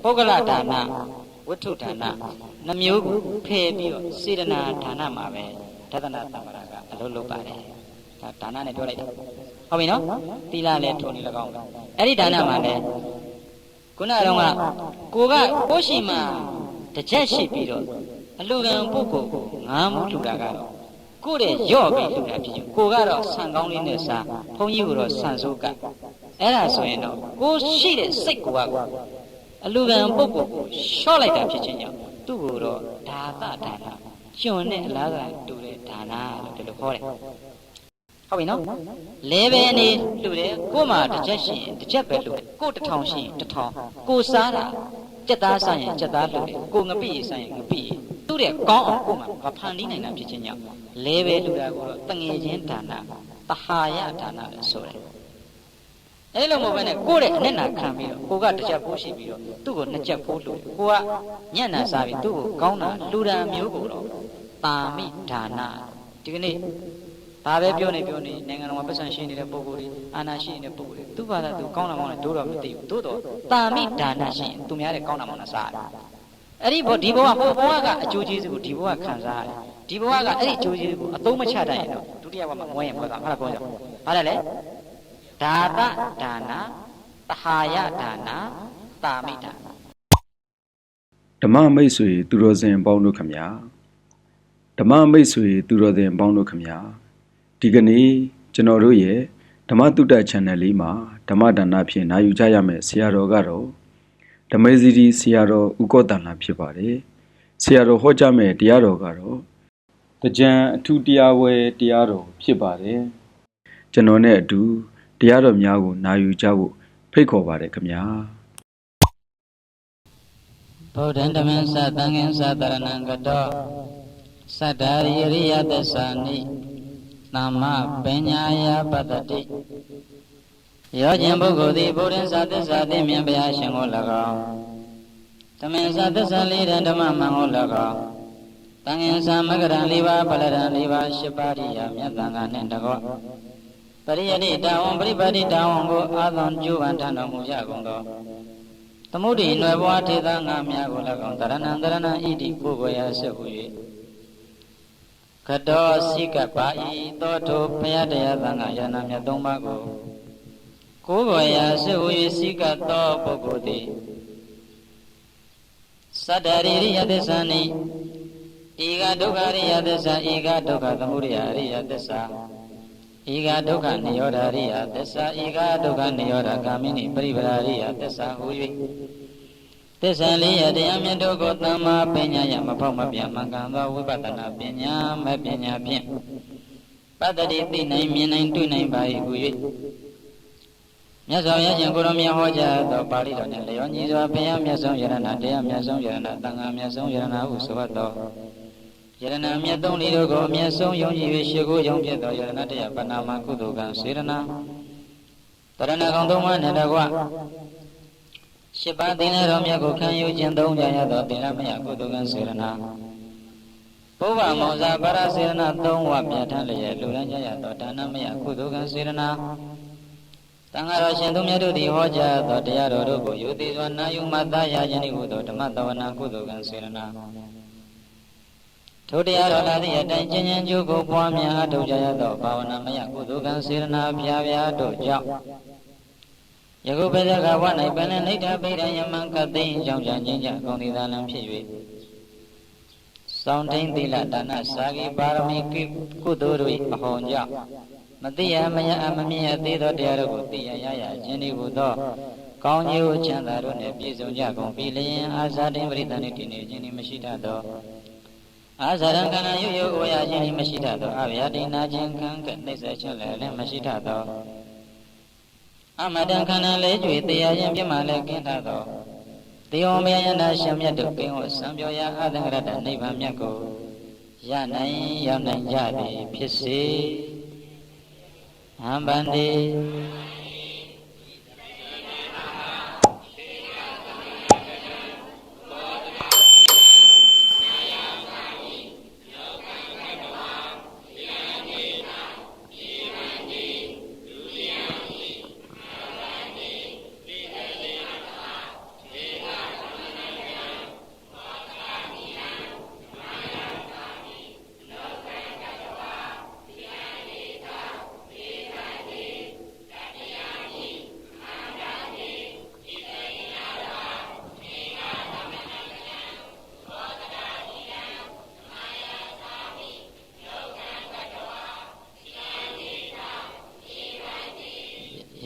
ပုဂ္ဂလဒါနဝတ္ထုဒါနနှမျိုးကိုဖယ်ပြီးတော့စေတနာဒါနမှာပဲဒသနာတမ္ပရာကအလုပ်လုပ်ပါတယ်ဒါနနဲ့ပြောလိုက်တာဟုတ်ပြီနော်သီလလည်းထုံနေ၎င်းအဲ့ဒီဒါနမှာလည်းခုနကတော့ကိုကကိုရှိမှတစ်ချက်ရှိပြီးတော့အလူကံပုဂ္ဂိုလ်ကိုငားမှုလှူတာကတော့ကိုတဲ့ရော့ပြီးလှူတာဖြစ်ကိုကတော့ဆန်ကောင်းလေးနဲ့စားဘုန်းကြီးကတော့ဆန်စိုးကအဲ့ဒါဆိုရင်တော့ကိုရှိတဲ့စိတ်ကအလူကံပုဂ္ဂိုလ်ကိုလျှော့လိုက်တာဖြစ်ခြင်းကြောင့်သူ့ကိုတော့ဒါသဒါနကျွန်နဲ့အလားတူတဲ့ဒါနလို့ဒီလိုခေါ်တယ်ဟုတ်ပြီနော်လဲပဲနေလှူတယ်ကို့မှာတစ်ချက်ရှိရင်တစ်ချက်ပဲလှူတယ်ကို့1000ရှိရင်1000ကိုစားတာကြက်သားစားရင်ကြက်သားလှူတယ်ကိုငပိရစားရင်ငပိရသူ့တဲ့ကောင်းအောင်ကို့မှာမဖန်တီးနိုင်တာဖြစ်ခြင်းကြောင့်လဲပဲလှူတာကိုတော့တငယ်ချင်းဒါနတဟာယဒါနလို့ဆိုတယ်အဲ့လိုမဟုတ်ဘဲနဲ့ကိုယ့်ရဲ့အနက်နာခံပြီးတော့ကိုကတစ်ချက်ဖိုးရှိပြီးတော့သူ့ကိုနှစ်ချက်ဖိုးလှူတယ်ကိုကညံ့နာစားပြီးသူ့ကိုကောင်းတာလှူတာမျိုးကိုတော့ပါမိဒါနဒီကနေ့ဘာပဲပြောနေနိုင်ငံတော်မှာပတ်စံရှိနေတဲ့ပုဂ္ဂိုလ်တွေအာဏာရှိနေတဲ့ပုဂ္ဂိုလ်တွေသူ့ဘာသာသူကောင်းတာဒိုးတော့မသိဘူးသို့တော့ပါမိဒါနရှိရင်သူများတဲ့ကောင်းတာမှန်းစားတယ်အဲ့ဒီဘောဒီဘောကဟိုဘောကအကျိုးကျေးဇူးကိုဒီဘောကခံစားရတယ်ဒီဘောကအဲ့ဒီအကျိုးကျေးဇူးကိုအသုံးမချတတ်ရင်တော့ဒုတိယဘဝမှာမွဲရင်ဘောတာဟုတ်လားပြောကြဘာလဲဒါသဒါနသဟာယဒါနတာမိဒါနဓမ္မမိတ်ဆွေသူတော်စင်ပေါင်းတို့ခမညာဓမ္မမိတ်ဆွေသူတော်စင်ပေါင်းတို့ခမညာဒီကနေ့ကျွန်တော်တို့ရဲ့ဓမ္မတုတ္တ channel လေးမှာဓမ္မဒါနဖြင့်နာယူကြရမယ်ဆရာတော်ကတော့ဓမ္မစီရီဆရာတော်ဥကောတန်လာဖြစ်ပါတယ်ဆရာတော်ဟောကြားမယ်တရားတော်ကတော့တကြံအထူးတရားဝဲတရားတော်ဖြစ်ပါတယ်ကျွန်တော်နဲ့အတူတရားတော်များကိုနာယူကြဖို့ဖိတ်ခေါ်ပါတယ်ခင်ဗျာဗုဒ္ဓံဓမ္မံသသံဃံသတရဏံကတောသတ္တရိရိယသစ္စာနိသမ္မာပညာယပတ္တိယောကျင်ပုဂ္ဂိုလ်သည်ဗုဒ္ဓံသသစ္စာသိမြင်ဘုရားရှင်ကို၎င်းဓမ္မံသသစ္စာလေးတံဓမ္မမှန်ကို၎င်းသံဃံသမဂရံ၄ပါးပလရံ၄ပါး၈ပါးရိယာမြတ်သံဃာနှင့်တကောပရိယတိတာဝန်ပရိပါတိတာဝန်ကိုအာသွန်ကျိုးပန်ထတော်မူကြကုန်သောသမုဒိနွယ်ဘွားထေသငါများကို၎င်းတရဏံဣတိကိုယ်ကိုရာဆက်ဟူ၍ကတောစိကပါဤသောထိုဘုရားတရားသံဃာယနာမြတ်၃ပါးကိုကိုယ်ကိုရာဆက်ဟူ၍စိကသောပုဂ္ဂိုလ်သည်သတ္တရိရိယသစ္စာနိဧကဒုက္ခရိယသစ္စာဧကဒုက္ခသမုဒယရိယသစ္စာဧကဒုက္ခနိရောဓရိယသစ္စာဧကဒုက္ခနိရောဓဂာမိနိပရိပရာရိယသစ္စာဟူ၍သစ္စာလေးရတရားမြတ်တို့ကိုသမ္မာပညာယမဖောက်မပြမှန်ကန်သောဝိပဿနာပညာမဲ့ပညာဖြင့်ပတ္တိသိနိုင်မြင်နိုင်တွေ့နိုင်ပါ၏ဟူ၍မြတ်စွာဘုရားရှင်ကိုရောမြတ်ဟောကြားသောပါဠိတော်နှင့်လျောညီစွာဘုရားမြတ်ဆုံးယရဏတရားမြတ်ဆုံးယရဏသံဃာမြတ်ဆုံးယရဏဟုဆိုသောယရဏမြတ်သုံးလေးတို့ကိုအမြတ်ဆုံးယုံကြည်၍ရှိခိုးယုံဖြစ်သောယရဏတရားပဏာမကုသိုလ်ကံစေရဏတရဏကောင်သုံးပါးနဲ့တကွရှစ်ပါးသင်္ဃတော်မြတ်ကိုခံယူခြင်းသုံးကြရသောသင်္ဃမယကုသိုလ်ကံစေရဏဘုဗ္ဗမောဇာပါရစေရဏသုံးဝပြဋ္ဌာန်းလျက်လူရန်ကြရသောဒါနမယကုသိုလ်ကံစေရဏတန်ဃာတော်ရှင်သူမြတ်တို့သည်ဟောကြားသောတရားတော်တို့ကိုယုတိစွာနာယူမှတ်သားရခြင်းဤဟုသောဓမ္မတဝနာကုသိုလ်ကံစေရဏထိုတရားတော်လာသည့်အတိုင်းကျဉ်းကျဉ်းကျိုးကိုပွားများအထောက်ကြရသောဘာဝနာမယကုသိုလ်ကံစေရနာဖြာဖြာတို့ကြောင့်ယခုပဇကဝ၌ပင်လနိဋ္ဌပိရယမံကသိင်ကြောင့်ကြခြင်းကြကုန်သည်သာလံဖြစ်၍စောင့်ထိန်သီလဒါနစာဂိပါရမီကုသိုလ်တို့၏အဟောင်းကြောင့်မသိရမရမမြင်ရသေးသောတရားတို့ကိုသိရရခြင်းဤဟုသောကောင်းကျိုးချမ်းသာတို့နှင့်ပြည့်စုံကြကုန်ပြီလျင်အာဇာတိပရိသန်နှင့်တည်နေခြင်းမရှိတတ်သောအာဇာရံကဏယုယဝရခြင်းမရှိတတ်သောအဗျာဒိနာခြင်းခံကနှိစ္စချက်လည်းမရှိတတ်သောအမတံခန္ဓာလဲကျွေတရားခြင်းပြမှလည်းကင်းတတ်သောတေယံမယန္တာရှင်မြတ်တို့ကင်းဝစံပြောရာအသင်္ကရတနိဗ္ဗာန်မြတ်ကိုရနိုင်ရောက်နိုင်ကြသည်ဖြစ်စေဟံဗန္တိ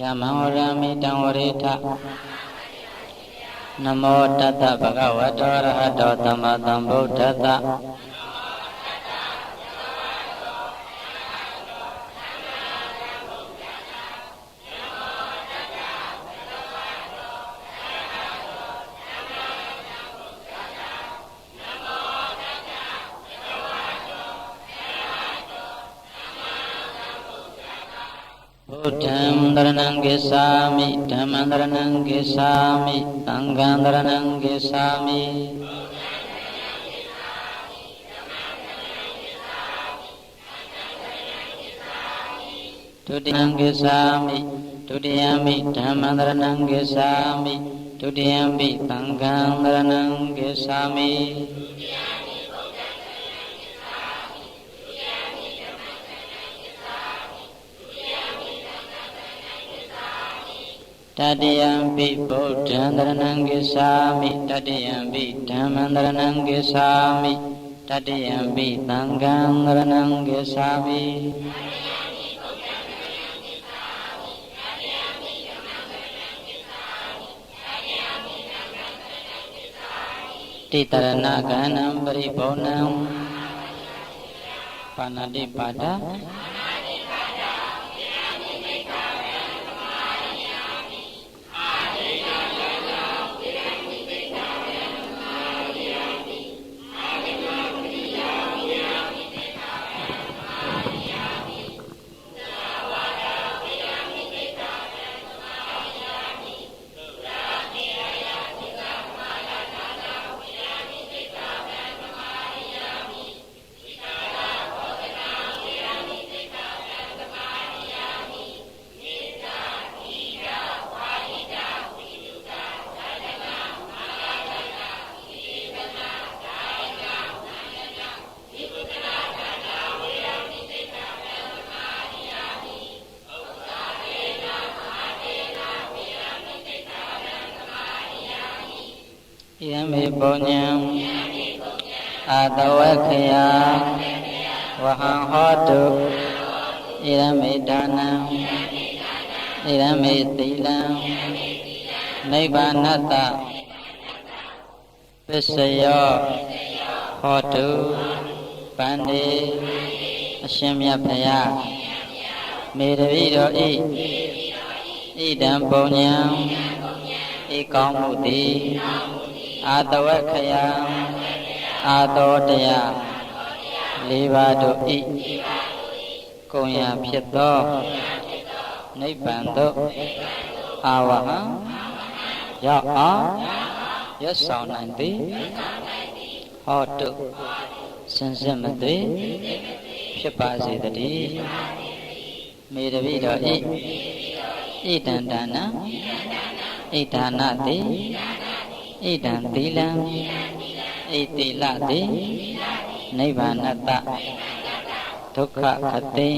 ယမံဝရမိတံဝရိထနမောတတ္တဗဂဝတောရဟတောသမ္မာသမ္ဗုဒ္ဓတ္တဗုဒ္ဓံတရဏံဂစ္ဆာမိဓမ္မံတရဏံဂစ္ဆာမိသံဃံတရဏံဂစ္ဆာမိဒုတိယံဂစ္ဆာမိဒုတိယံမိဓမ္မံတရဏံဂစ္ဆာမိဒုတိယံမိသံဃံတရဏံဂစ္ဆာမိတတိယံပိဗုဒ္ဓံတရဏံဂစ္ဆာမိတတိယံပိဓမ္မံတရဏံဂစ္ဆာမိတတိယံပိသံဃံတရဏံဂစ္ဆာမိတိတရဏကဏံပရိဘောဏံပါဏတိပါဒယံမေပုညံအာတဝက္ခယဝဟံဟောတုဣရမေဒါနံဣရမေသီလံနိဗ္ဗာနတ္တပစ္စယောဟောတုပန္တိအရှင်မြတ်ဘုရားမေတ္တိတော်ဤဣဒံပုညံဤကောင်းမှုသည်အာတဝက္ခယအာတောတရားလေးပါးတို့ဤကိုယ်ရာဖြစ်သောနိဗ္ဗာန်သို့အာဝဟံရောက်အောင်ရွတ်ဆောင်နိုင်သည်ဟောတုစင်စစ်မသွေဖြစ်ပါစေတည်းမေတ္တိတော်ဤဣဒံဒါနဣဒါနတိဣဒံသီလံဣတိလတိနိဗ္ဗာနတ္တဒုက္ခခတိ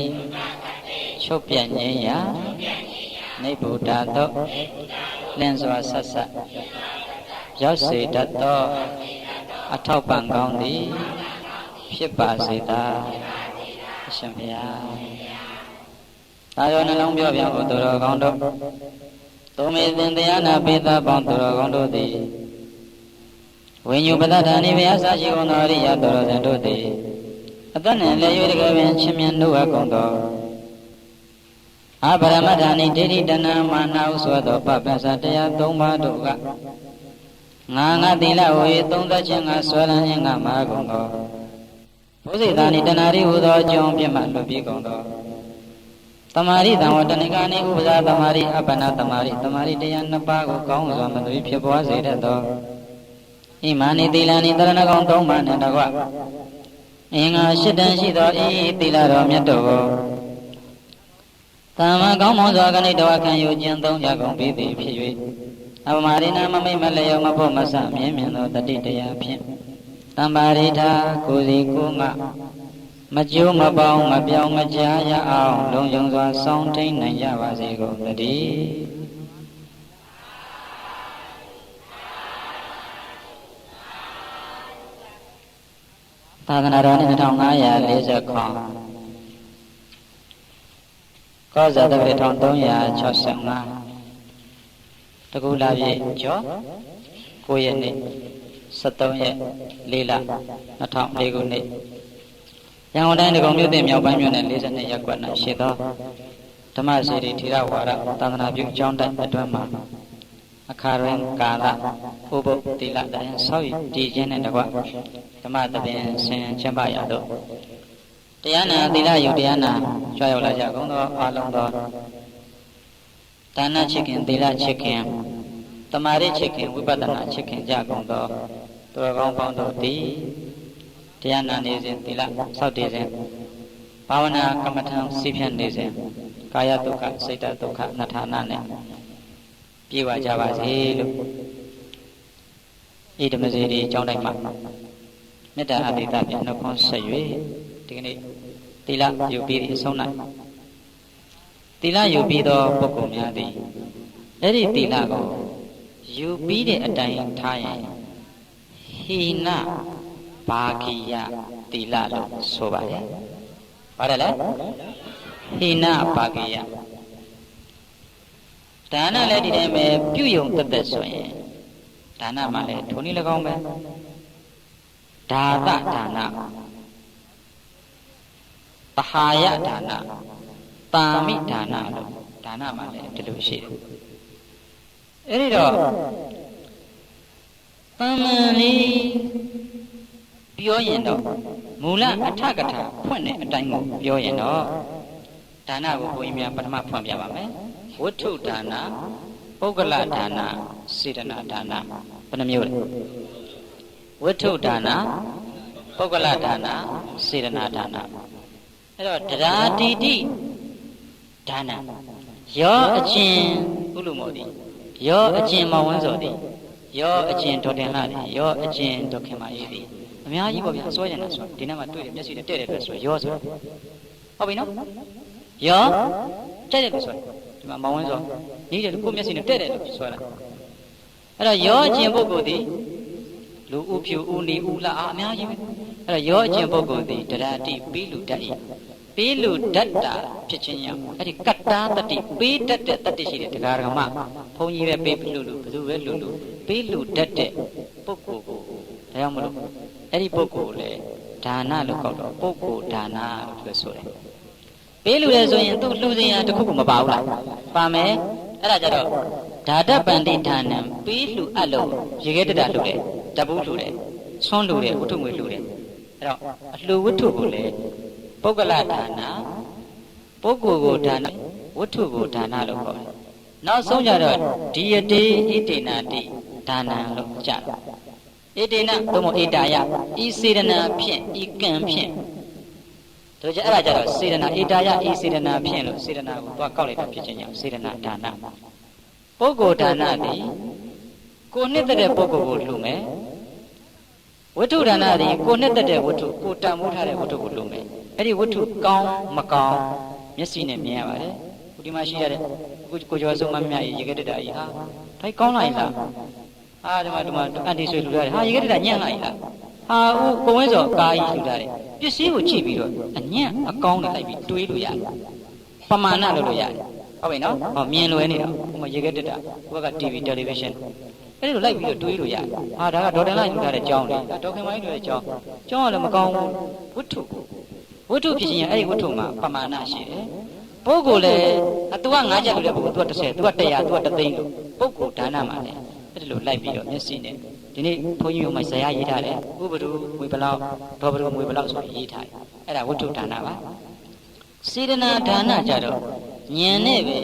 ချုပ်ပြတ်ငြိမ်းရာနိဗ္ဗုဒ္ဓသောလင်းစွာဆက်ဆက်ရောက်စေတတ်သောအထောက်ပံ့ကောင်းသည်ဖြစ်ပါစေသာအရှင်ဘုရားသာယောနှလုံးပြောပြဖို့သူတော်ကောင်းတို့သုမေသင်တရားနာပိသပေါင်းသူတော်ကောင်းတို့သည်ဝိညုပဒဌာနိဘုရားစာရှိကုန်သောအရိယသူတော်စင်တို့သည်အသက်နှင့်လည်း၍တကယ်ပင်ချင်းမြတ်နှုတ်အပ်ကုန်သောအပရမဌာနိဒိဋ္ဌိတဏမာနဟုဆိုသောပပ္ပစတရား၃ပါးတို့ကငါသီလဝေသုံးသက်ခြင်းကဆွဲလန်းခြင်းကမကုန်သောဘုဇိတာနိတဏှာရိဟူသောအကျုံးပြမှလွတ်ပြီးကုန်သောသမာဓိတံဝတ္တနိကာနိဥပဇာသမာဓိအပ္ပနာသမာဓိတရား၂ပါးကိုကောင်းစွာမသွေဖြစ်ပွားစေတတ်သောဣမာနိသီလနိတရဏဂုံ၃ပါးနှင့်တကွအင်္ဂါ၈တန်ရှိသောဤသီလတော်မြတ်တို့ကိုသမ္မာကောင်းမွန်စွာခဏိတဝခံယူခြင်း၃ရကုန်ပြီးသည်ဖြစ်၍အပမရိဏမမိတ်မလျောမဖို့မဆမြင်မြင်သောတတိတရားဖြင့်တမ္ပါရိထာကိုယ်စီကိုငါမကျိုးမပေါင်းမပြောင်းမကြားရအောင်လုံခြုံစွာစောင့်ထိန်နိုင်ကြပါစေကုန်သတည်းသာသနာတော်နှစ်2540 ကောဇာတက္ကရာ1365တကူလာပြည့်ကျော်9ရက်နေ့73ရက်4လ2004ခုနှစ်ရန်ကုန်တိုင်းဒဂုံမြို့တင်မြောက်ပိုင်းမြို့နယ်42ရပ်ကွက်၌ရှိသောဓမ္မစေတီထေရဝါဒသာသနာပြုကျောင်းတိုက်အတွင်းမှာအခါရင်ကာလဥပုပ်သီလတရားဆောက်ရည်တည်ခြင်းနဲ့တကွဓမ္မသဘင်ဆင်ကျင့်ပရသောတရားနာသီလယုတ်တရားနာကြွရောက်လာကြကုန်သောအာလုံးသောဒါနချစ်ခင်သီလချစ်ခင်တမာရိချစ်ခင်ဝိပဿနာချစ်ခင်ကြကုန်သောသူတော်ကောင်းပေါင်းတို့သည်တရားနာနေစဉ်သီလဆောက်တည်စဉ်ဘာဝနာကမ္မထံစိဖြတ်နေစဉ်ကာယဒုက္ခစိတ်ဒုက္ခနထာနာနဲ့ပြေဝကြပါစေလို့ဤဓမ္မစေတီကျောင်းတိုင်းမှာမေတ္တာအဘိဓမ္မာနှုတ်ခွန်းဆက်၍ဒီကနေ့သီလယူပြီးအဆုံး၌သီလယူပြီးသောပုဂ္ဂိုလ်များသည်အဲ့ဒီသီလကိုယူပြီးတဲ့အတိုင်းထားရင်ဟိနဘာဂိယသီလလို့ဆိုပါတယ်။ဟုတ်တယ်လေဟိနဘာဂိယဒါနလည်းဒီတိုင်းပဲပြုယုံတက်တက်ဆိုရင်ဒါနမှလည်းထိုနည်း၎င်းပဲဒါသဒါနပဟာယဒါနတာမိဒါနလို့ဒါနမှလည်းဒီလိုရှိတယ်အဲ့ဒီတော့တမန်လေးပြောရင်တော့မူလအထကထာဖွင့်တဲ့အတိုင်းကိုပြောရင်တော့ဒါနကိုဘုန်းကြီးများပထမဖွင့်ပြပါမယ်ဝတ္ထုဒါနပုဂ္ဂလဒါနစေတနာဒါနဘယ်နှမျိုးလဲဝတ္ထုဒါနပုဂ္ဂလဒါနစေတနာဒါနအဲ့တော့တရားတိတိဒါနယောအချင်းဥလူမောတိယောအချင်းမောင်ဝန်းစောတိယောအချင်းဒေါ်တင်လှတိယောအချင်းဒေါ်ခင်မအေးတိအများကြီးပေါ့ဗျာစွဲနေတာဆိုဒီနေ့မှတွေ့တယ်မျက်စိနဲ့တဲ့တယ်ပဲဆိုယောဆိုဟုတ်ပြီနော်ယောတဲ့တယ်လို့ဆိုဒီမှာမောင်ဝန်းစောနီးတယ်လို့ကိုမျက်စိနဲ့တဲ့တယ်လို့ဆိုလာအဲ့တော့ယောအချင်းပုဂ္ဂိုလ်ဒီလူဥဖြူဥနီဥလာအများကြီးပဲအဲ့တော့ယောအချင်းပုဂ္ဂိုလ်ဒီတရားတိပြီးလူတတ်၏ပေးလူတတ်တာဖြစ်ခြင်းကြောင့်အဲ့ဒီကတ္တာတတိပေးတတ်တဲ့တတ္တိရှိတဲ့တရားဓမ္မဘုန်းကြီးပဲပေးလူဘယ်သူပဲလူပေးလူတတ်တဲ့ပုဂ္ဂိုလ်ကိုဒါကြောင့်မလို့အဲ့ဒီပုဂ္ဂိုလ်လေဒါနလို့ခေါ်တော့ပုဂ္ဂိုလ်ဒါနလို့ဆိုတယ်ပေးလူလေဆိုရင်သူ့လှူစင်ရတစ်ခုခုမပါဘူးလားပါမယ်အဲ့ဒါကြတော့ဓာတပန္တိဒါနံပေးလူအပ်လို့ရေခဲတတာလှူတယ်တပူးလှူတယ်ဆွန်းလှူတယ်ဝတ္ထုငွေလှူတယ်အဲ့တော့အလှူဝတ္ထုကိုလေပုဂ္ဂလဒါနပုဂ္ဂိုလ်ကိုဒါနဝတ္ထုကိုဒါနလို့ခေါ်တယ်နောက်ဆုံးကြတော့ဒီယတိဣတေနာတိဒါနံလို့ကြားဣတေနသို့မဟုတ်ဣတာယဤစေတနာဖြင့်ဤကံဖြင့်တို့ကြအဲ့ဒါကြတော့စေတနာဣတာယဤစေတနာဖြင့်လို့စေတနာကိုသွားကောက်လိုက်တာဖြစ်ခြင်းကြောင့်စေတနာဒါနပုဂ္ဂိုလ်ဒါနသည်ကိုနှစ်သက်တဲ့ပုဂ္ဂိုလ်ကိုလှူမယ်ဝတ္ထုဒါနသည်ကိုနှစ်သက်တဲ့ဝတ္ထုကိုတန်ဖိုးထားတဲ့ဝတ္ထုကိုလှူမယ်အဲ့ဒီဝတ္ထုကောင်းမကောင်းမျက်စိနဲ့မြင်ရပါတယ်ခုဒီမှာရှိရတဲ့ကိုကျော်စုံမမြရေခဲတတာကြီးဟာထိုက်ကောင်းလိုက်လားဟာဒီမှာအန်တီဆွေလှူထားတယ်ဟာရေခဲတတာညံ့လိုက်လားဟာဦးကိုဝင်းစောကာကြီးလှူထားတယ်ပစ္စည်းကိုကြည့်ပြီးတော့အညံ့အကောင်းနဲ့လိုက်ပြီးတွေးလို့ရတယ်ပမာဏလုပ်လို့ရတယ်ဟုတ်ပြီနော်ဟောမြင်လွယ်နေတာဟိုမှာရေခဲတတာဟိုက TV television အဲ့လိုလိုက်ပြီးတော့တွေးလို့ရတယ်ဟာဒါကဒေါ်တန်လိုက်လှူထားတဲ့ကျောင်းလေဒေါ်ခင်မိုင်းလှူတဲ့ကျောင်းကလည်းမကောင်းဘူးဝတ္ထုဖြစ်ခြင်းအဲ့ဒီဝတ္ထုမှာပမာဏရှိတယ်ပုဂ္ဂိုလ်လည်းသူက9ချက်လို့တဲ့ပုဂ္ဂိုလ် तू က30 तू က100 तू က3သိန်းလို့ပုဂ္ဂိုလ်ဒါနမှာလည်းအဲ့ဒီလိုလိုက်ပြီးတော့မျက်စိနဲ့ဒီနေ့ဘုန်းကြီးတို့မှဇာရရေးထားတယ်ဥပဒုငွေဘလောက်ဒေါ်ဘဒုငွေဘလောက်ဆိုရေးထားတယ်အဲ့ဒါဝတ္ထုဒါနပါစေတနာဒါနကြတော့ညံနဲ့ပဲ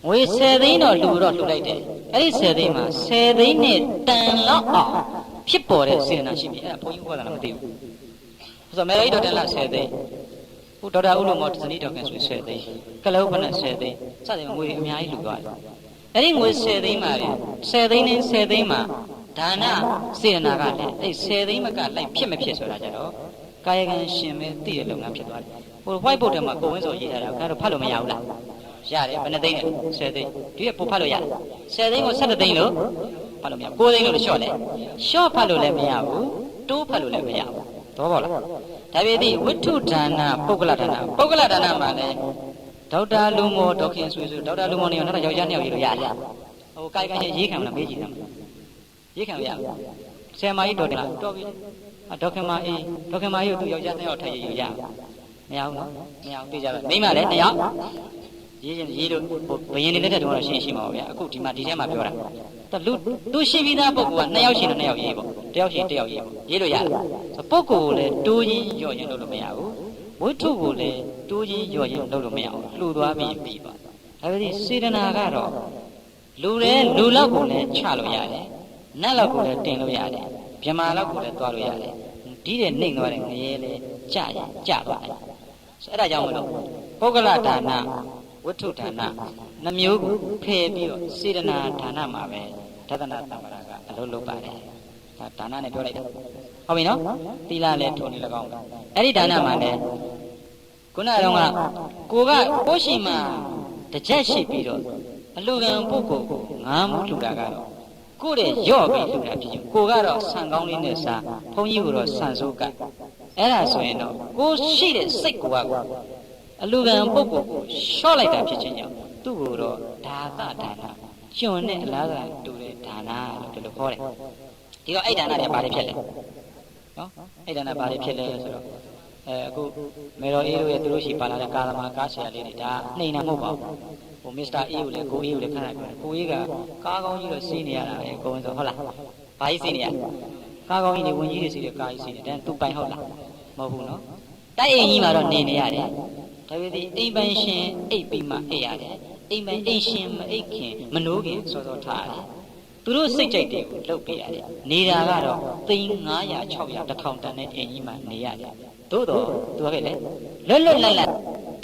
ငွေ10သိန်းတော့လှူလိုက်တယ်အဲ့ဒီ10သိန်းမှာ10သိန်းနဲ့တန်လောက်အောင်ဖြစ်ပေါ်တဲ့စေတနာရှိပြီအဲ့ဒါဘုန်းကြီးဟောတာလည်းမသိဘူးဆိုတော့မေရိဒေါ်တန်လာ10သိန်းဟိုဒေါက်တာဦးလုံးမောဇနီးဒေါက်ကန်ဆို10သိန်းကလဟုတ်ဖက်နဲ့10သိန်းစသဖြင့်ငွေအများကြီးလှူသွားတယ်အဲ့ဒီငွေ10သိန်းမှာလေ10သိန်းနဲ့10သိန်းမှာဒါနစေတနာကလည်းအဲ့10သိန်းမကလိုက်ဖြစ်မဖြစ်ဆိုတာကြတော့ကာယကံရှင်ပဲသိတဲ့လုပ်ငန်းဖြစ်သွားတယ်ဟို white board ထဲမှာကိုဝင်းစောရေးထားတာကတော့ဖတ်လို့မရဘူးလားရတယ်ဘယ်နှသိန်းလဲ10သိန်းဒီကပို့ဖတ်လို့ရတယ်10သိန်းကို17သိန်းလို့ဖတ်လို့မရဘူး9သိန်းလို့လျှော့တယ်လျှော့ဖတ်လို့လည်းမရဘူးတိုးဖတ်လို့လည်းမရဘူးသဘောပေါက်လားဒါပေမဲ့ဝိထုဒါနပုဂ္ဂလဒါနမှာလည်း ဒေါက်တာလူမောဒေါခင်ဆွေဆိုဒေါက်တာလူမောနေတော့ယောက်ျား2ယောက်ရေးလို့ရတယ်ဟိုကိုက်ချင်းရေးခံမလားမေးကြည့်စမ်းရေးခံရဆယ်မကြီးတော်တယ်လားတော်ပြီဒေါခင်မအေးဒေါခင်မကြီးကိုသူယောက်ျား2ယောက်ထိုင်ရေးရမရဘူးနော်မရဘူးသိကြပါမိမလည်း2ယောက်ရေးလို့ဘယင်းနေလက်ထက်တုန်းကတော့ရှင်းပါဗျာအခုဒီမှာဒီထဲမှာပြောတာလူသူရှိပြီးသားပုဂ္ဂိုလ်က2ယောက်ရှိရင်2ယောက်ရေးပေါ့1ယောက်ရှိရင်1ယောက်ရေးပေါ့ရေးလို့ရတယ်ပုဂ္ဂိုလ်ကိုလည်းတိုးရင်ရော့ရင်လုပ်လို့မရဘူးဝိထုကိုလည်းတိုးရင်ရော့ရင်လုပ်လို့မရဘူးလှူသွားပြီးပြီးပါဒါပေမဲ့စေတနာကတော့လူလောက်ကိုလည်းချလို့ရတယ်နတ်လောက်ကိုလည်းတင်လို့ရတယ်ဗြဟ္မာလောက်ကိုလည်းသွားလို့ရတယ်ဒီတဲ့နှိမ့်သွားတဲ့ငရဲလည်းကြရင်ကြသွားတယ်အဲ့ဒါကြောင့်မလို့ပုဂ္ဂလဒါနဝိထုဒါနနှမျိုးကိုဖယ်ပြီးတော့စေတနာဒါနမှာပဲဒသနာသမ္မာရကအလုပ်လုပ်ပါတယ်ဒါနနဲ့ပြောလိုက်တာဟုတ်ပြီနော်သီလလည်းထုံနေ၎င်းအဲ့ဒီဒါနမှာလည်းခုနကတော့ကိုရှိမှတစ်ချက်ရှိပြီးတော့အလူကံပုဂ္ဂိုလ်ကိုငားမှုလှူတာကတော့ကိုယ့်ရဲ့ရော့ပြီးလှူတာဖြစ်ရင်ကိုကတော့ဆန်ကောင်းလေးနဲ့စားဘုန်းကြီးကတော့ဆန်စိုးကအဲ့ဒါဆိုရင်တော့ကိုရှိတဲ့စိတ်ကအလူကံပုဂ္ဂိုလ်ကိုရှော့လိုက်တာဖြစ်ခြင်းကြောင့်သူ့ကိုတော့ဒါသဒါနကျွန်နဲ့အလားတူတူတဲ့ဒါနလို့ဒီလိုခေါ်တယ်ဒီတော့အဲ့ဒါနတွေဘာတွေဖြစ်လဲနော်အဲ့ဒါနဘာတွေဖြစ်လဲဆိုတော့အခုမေတော်အေးတို့ရဲ့သူတို့ရှိပါလာတဲ့ကာသမာကားဆရာလေးတွေဒါနှိမ်တာမဟုတ်ပါဘူးဟိုမစ္စတာအေးကိုလည်းကိုအေးကိုလည်းခဏပြောတယ်ကိုအေးကကားကောင်းကြီးတော့စီးနေရတာပဲကိုဝင်ဆိုဟုတ်လားဘာကြီးစီးနေရကားကောင်းကြီးတွေဝင်ကြီးတွေစီးတယ်ကားကြီးစီးတယ်ဒါသူပိုင်ဟုတ်လားမဟုတ်ဘူးနော်တိုက်အိမ်ကြီးမှာတော့နေနေရတယ်ဒါပေမဲ့အိမ်ပိုင်ရှင်အိပ်ပြီးမှအိပ်ရတယ်အိမ်ပိုင်အိမ်ရှင်မအိပ်ခင်မနိုးခင်စောစောထားရတယ်သူတို့စိတ်ကြိုက်တွေကိုလှုပ်ပေးရတယ်နေတာကတော့သိန်း900 600 1000တန်တဲ့အိမ်ကြီးမှာနေရတယ်သို့တော့သူကလည်းလွတ်လပ်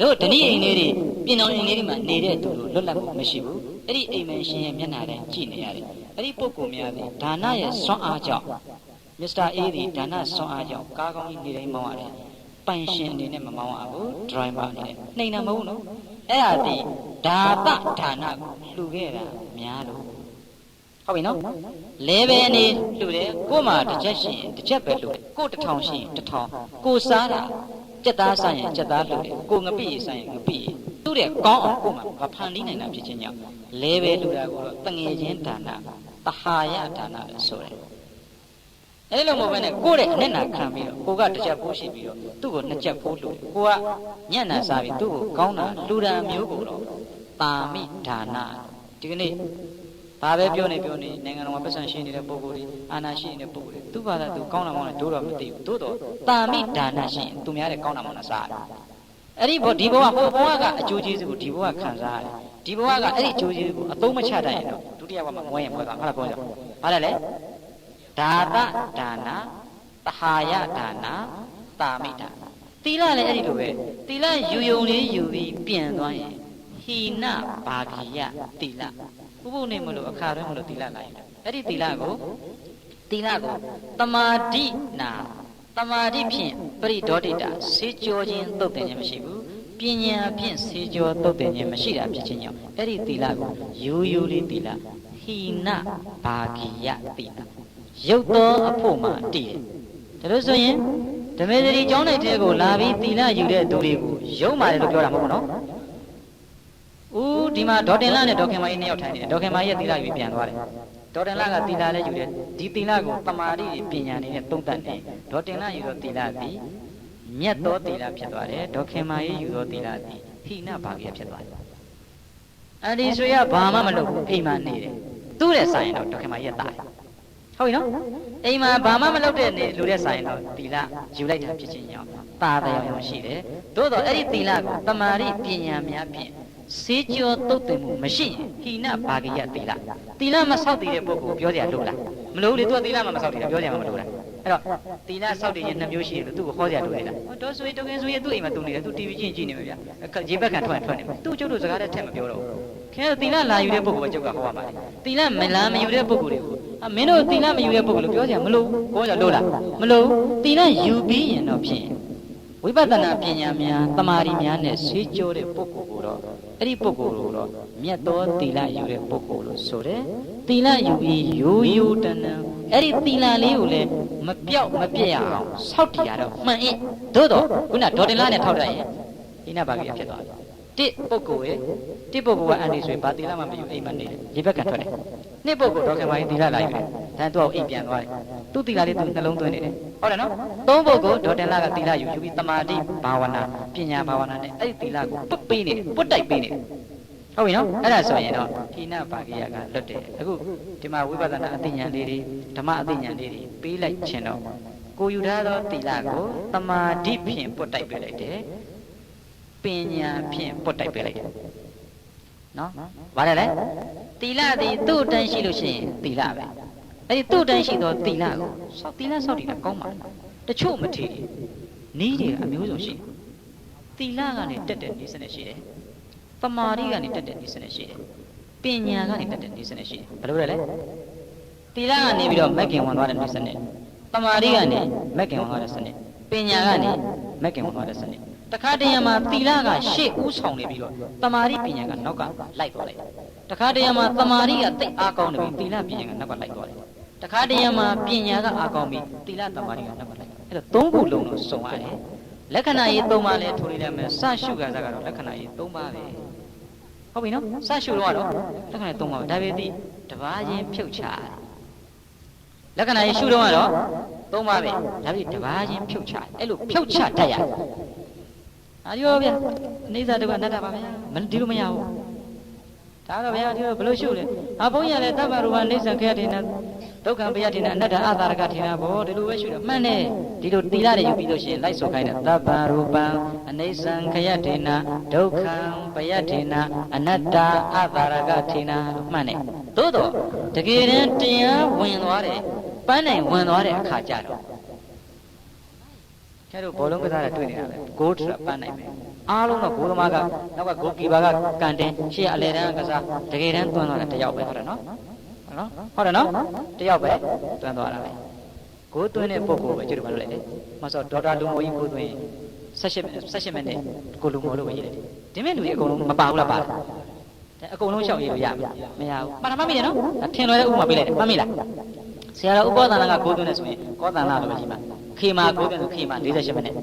တို့ဓဏီအိမ်လေးတွေပြင်တော်အိမ်လေးတွေမှာနေတဲ့သူတို့လွတ်လပ်မှုမရှိဘူးအဲ့ဒီအိမ်မင်းရှင်ရဲ့မျက်နှာနဲ့ကြည့်နေရတယ်အဲ့ဒီပုဂ္ဂိုလ်များသည်ဒါနရဲ့စွမ်းအားကြောင့်မစ္စတာအေးသည်ဒါနစွမ်းအားကြောင့်ကားကောင်းကြီးနေတိုင်းမောင်းရတယ်ပိုင်ရှင်အနေနဲ့မမောင်းရဘူးဒရိုင်ဘာအနေနဲ့နှိမ်တာမဟုတ်ဘူးနော်အဲ့ဒါဒီဒါသဒါနကိုလှူခဲ့တာများလို့ဟုတ်ပြီနော်လဲပဲအနေလှူတယ်ကို့မှာတစ်ချက်ရှိရင်တစ်ချက်ပဲလှူတယ်ကို့1000ရှိရင်1000ကိုစားတာကြက်သားဆိုင်ရင်ကြက်သားလှူတယ်ကိုငပိဆိုင်ရင်ငပိသူ့တဲ့ကောင်းအောင်ကို့မှာမဖန်တီးနိုင်တာဖြစ်ခြင်းကြောင့်လဲပဲလှူတာကိုတော့တငယ်ချင်းဒါနတဟာယဒါနလို့ဆိုတယ်အဲ့လိုမဟုတ်ဘဲနဲ့ကိုယ့်ရဲ့အနဲ့နာခံပြီးတော့ကိုကတစ်ချက်ဖိုးရှိပြီးတော့သူ့ကို2ချက်ဖိုးလှူတယ်ကိုကညံ့နာစားပြီးသူ့ကိုကောင်းတာလှူတာမျိုးကိုတော့ပါမိဒါနဒီကနေ့ဘာပဲပြောနေနိုင်ငံတော်မှာပတ်စံရှင်းနေတဲ့ပုဂ္ဂိုလ်တွေအာဏာရှိနေတဲ့ပုဂ္ဂိုလ်တွေသူ့ဘာသာသူကောင်းတာမောင်းတာတို့တော့မသိဘူးသို့တော့ပါမိဒါနရှိရင်သူများတဲ့ကောင်းတာမောင်းတာစားတယ်အဲ့ဒီဒီဘဝဟိုဘဝကအကျိုးကျေးဇူးကိုဒီဘဝခံစားရတယ်ဒီဘဝကအဲ့ဒီအကျိုးကျေးဇူးကိုအသုံးမချတတ်ရင်တော့ဒုတိယဘဝမှာမွဲရင်မွဲသွားဟုတ်လားပြောကြဘာလဲလဲဒါသဒါနသဟာယဒါနတာမိဒါနသီလလည်းအဲ့ဒီလိုပဲသီလယူယုံလေးယူပြီးပြန်သွားရင်ဟိနဘာဂိယသီလဘုဘုနေမလို့အခါတွင်းမလို့သီလလာရင်အဲ့ဒီသီလကိုတမာတိနာတမာတိဖြင့်ပရိဒေါတိတာစေကြောခြင်းသုတ်တင်ခြင်းမရှိဘူးပညာဖြင့်စေကြောသုတ်တင်ခြင်းမရှိတာဖြစ်ခြင်းကြောင့်အဲ့ဒီသီလကိုယူလေးသီလဟိနဘာဂိယသီလရုပ်သောအဖို့မှာတည်တယ်ဒါလို့ဆိုရင်ဓမေသတိကျောင်းလိုက်တဲ့ကိုလာပြီးသီလယူတဲ့သူတွေကိုယုံပါတယ်လို့ပြောတာမဟုတ်ဘူးနော်ဦးဒီမှာဒေါ်တင်လာနဲ့ဒေါ်ခင်မကြီး2ယောက်ထိုင်နေတယ်ဒေါ်ခင်မကြီးရဲ့သီလယူပြန်သွားတယ်ဒေါ်တင်လာကသီလလည်းယူတယ်ဒီသီလကိုတမာတိပညာနဲ့သုံးသပ်တယ်ဒေါ်တင်လာယူသောသီလသည်မြတ်သောသီလဖြစ်သွားတယ်ဒေါ်ခင်မကြီးယူသောသီလသည်ဟိနဘာဂိယဖြစ်သွားတယ်အဲ့ဒီဆိုရဘာမှမလုပ်ဘူးအိမ်မှာနေတယ်သူ့ရဲ့ဆိုင်ရင်တော့ဒေါ်ခင်မကြီးရဲ့တာတယ်ဟုတ်ပြီနော်အိမ်မှာဘာမှမလုပ်တဲ့နေလူတဲ့ဆိုင်တော့သီလယူလိုက်တာဖြစ်ခြင်းကြောင့်တာတရားရောရှိတယ်သို့တော့အဲ့ဒီသီလကိုတမာတိပညာများဖြင့်စေကြောတုတ်တင်မှုမရှိရင်ဟိနဘာဂိယသီလမဆောက်တည်တဲ့ပုဂ္ဂိုလ်ပြောကြလို့လားမလို့လေသူကသီလမဆောက်တည်တာပြောကြမှာမလို့လားအဲ့တော့သီလဆောက်တည်ရင်2မျိုးရှိတယ်လို့သူ့ကိုဟောကြလို့လေလားတော်ဆိုရင်တကယ်ဆိုရင်သူ့အိမ်မှာသူနေတယ်သူ TV ကြည့်နေမှာဗျာရေဘက်ခံထွက်နေသူ့ကျုပ်တို့စကားတဲ့ထက်မပြောတော့ဘူးခင်ဗျာသီလလာယူတဲ့ပုဂ္ဂိုလ်ကကျုပ်ကဟောရမှာလေသီလမလာမယူတဲ့ပုဂ္ဂိုလ်တွေကိုမင်းတို့သီလမယူတဲ့ပုဂ္ဂိုလ်လို့ပြောကြမလို့ပြောကြလို့လားမလို့သီလယူပြီးရင်တော့ဖြင့်ဝိပဿနာပညာများတမာရီများနဲ့ဆေးကြောတဲ့ပုဂ္ဂိုလ်ကိုတော့အဲ့ဒီပုဂ္ဂိုလ်ကိုတော့မြတ်သောသီလယူတဲ့ပုဂ္ဂိုလ်လို့ဆိုတယ်သီလယူပြီးရိုးတန်အဲ့ဒီသီလလေးကိုလည်းမပြောက်မပြည့်အောင်စောင့်တည်ရတော့မှန်ရင်သို့တော့ခုနဒေါ်တင်လာနဲ့ထောက်တတ်ရင်ဒီနာဘာကြီးဖြစ်သွားတယ်တ တစ်ပုဂ္ဂိုလ်ရဲ့တစ်ပုဂ္ဂိုလ်ကအန်ဒီဆိုရင်ဘာတိလာမှမယူအိမ်မနေတယ်ရေဘက်ကထွက်တယ်နှစ်ပုဂ္ဂိုလ်တော့ခင်ဗျားတိလာလာယူတယ်ဒါသူ့ကိုအိမ်ပြန်သွားတယ်သူ့တိလာလေးသူနှလုံးသွင်းနေတယ်ဟုတ်တယ်နော်သုံးပုဂ္ဂိုလ်ဒေါ်တင်လာကတိလာယူပြီးတမာတိဘာဝနာပညာဘာဝနာနဲ့အဲ့ဒီတိလာကိုပုတ်ပေးနေတယ်ပုတ်တိုက်ပေးနေတယ်ဟုတ်ပြီနော်အဲ့ဒါဆိုရင်တော့ဟိနဘာဂိယကလွတ်တယ်အခုဒီမှာဝိပဿနာအသိဉာဏ်လေးတွေဓမ္မအသိဉာဏ်လေးတွေပေးလိုက်ခြင်းတော့ကိုယူထားသောတိလာကိုတမာတိဖြင့်ပုတ်တိုက်ပေးလိုက်တယ်ပညာဖြင့်ပုတ်တိုက်ပေးလိုက်တယ်နော်ဘာလဲလဲတိလသည်သူ့တန်းရှိလို့ရှိရင်တိလပဲအဲ့ဒီသူ့တန်းရှိသောတိလကိုစောက်တိလစောက်တိလကောင်းပါတချို့မထီနီးတွေအမျိုးစုံရှိတိလကနေတက်တဲ့နေစနစ်ရှိတယ်တမာတိကနေတက်တဲ့နေစနစ်ရှိတယ်ပညာကနေတက်တဲ့နေစနစ်ရှိတယ်ဘယ်လိုလဲတိလကနေပြီးတော့မက်ကင်ဝင်သွားတဲ့နေစနစ်တမာတိကနေမက်ကင်ဝင်သွားတဲ့စနစ်ပညာကနေမက်ကင်ဝင်သွားတဲ့စနစ်တခါတရံမှာသီလကရှေ့ဦးဆောင်နေပြီးတော့တမာတိပညာကနောက်ကလိုက်သွားလိုက်တခါတရံမှာတမာတိကတိတ်အားကောင်းနေပြီးသီလပညာကနောက်ကလိုက်သွားတယ်တခါတရံမှာပညာကအားကောင်းပြီးသီလတမာတိကနောက်ကလိုက်အဲ့တော့သုံးခုလုံးတော့စုံရတယ်လက္ခဏာရေး၃ပါးလဲထိုးလိုက်မယ်စရှုကစားကတော့လက္ခဏာရေး၃ပါးပဲဟုတ်ပြီနော်စရှုတော့ကတော့လက္ခဏာ၃ပါးပဲဒါပေမဲ့တပါးချင်းဖြုတ်ချလက္ခဏာရေးရှုတော့ကတော့၃ပါးပဲဒါပေမဲ့တပါးချင်းဖြုတ်ချအဲ့လိုဖြုတ်ချတတ်ရအာရောဗျာအိသဒုက္ခအနတ္တပါဗျာဒီလိုမရဘူးဒါတော့ဗျာဒီလိုဘယ်လိုရှုလဲအဘုန်းကြီးလည်းတပ္ပရူပအိသခယတိနာဒုက္ခဘယတိနာအနတ္တအသာရကထေနာဘောဒီလိုပဲရှုတယ်မှန်တယ်ဒီလိုသီလတွေယူပြီးလို့ရှိရင်လိုက်ဆိုခိုင်းတယ်တပ္ပရူပံအိသခယတိနာဒုက္ခဘယတိနာအနတ္တအသာရကထေနာလို့မှန်တယ်သို့တော့တကယ်တမ်းတရားဝင်သွားတယ်ပန်းနိုင်ဝင်သွားတဲ့အခါကျတော့ကျတော့ဘောလုံးကစားတာတွေ့နေတာပဲဂိုးထပန်းနိုင်မယ်အားလုံးတော့ဂိုးသမားကနောက်ကဂိုးကီပါကကန်တင်ရှေ့အလဲတန်းကစားတကယ်တမ်းသွန်းသွားတာတယောက်ပဲဟုတ်တယ်နော်ဟုတ်တယ်နော်တယောက်ပဲသွန်းသွားတာပဲဂိုးသွင်းတဲ့ပုံကိုပဲကျတော့မလုပ်လိုက်လေမဆိုဒေါက်တာလူမိုးကြီးဂိုးသွင်း18မိနစ်ကိုလူမိုးလို့ပဲရေးလိုက်ဒီမဲ့လူတွေအကုန်လုံးမပါဘူးလားပါတယ်အကုန်လုံးရှောက်ရေးလို့ရမရဘူးမှန်မိတယ်နော်ထင်လွယ်တဲ့ဥပမာပေးလိုက်တယ်မှတ်မိလားဆရာတော်ဥပဒနာကဂိုးသွင်းနေဆိုရင်ကောသန္နာလို့ပဲဒီမှာခေမာဂိုးသွင်းဆိုခေမာ48မိနစ်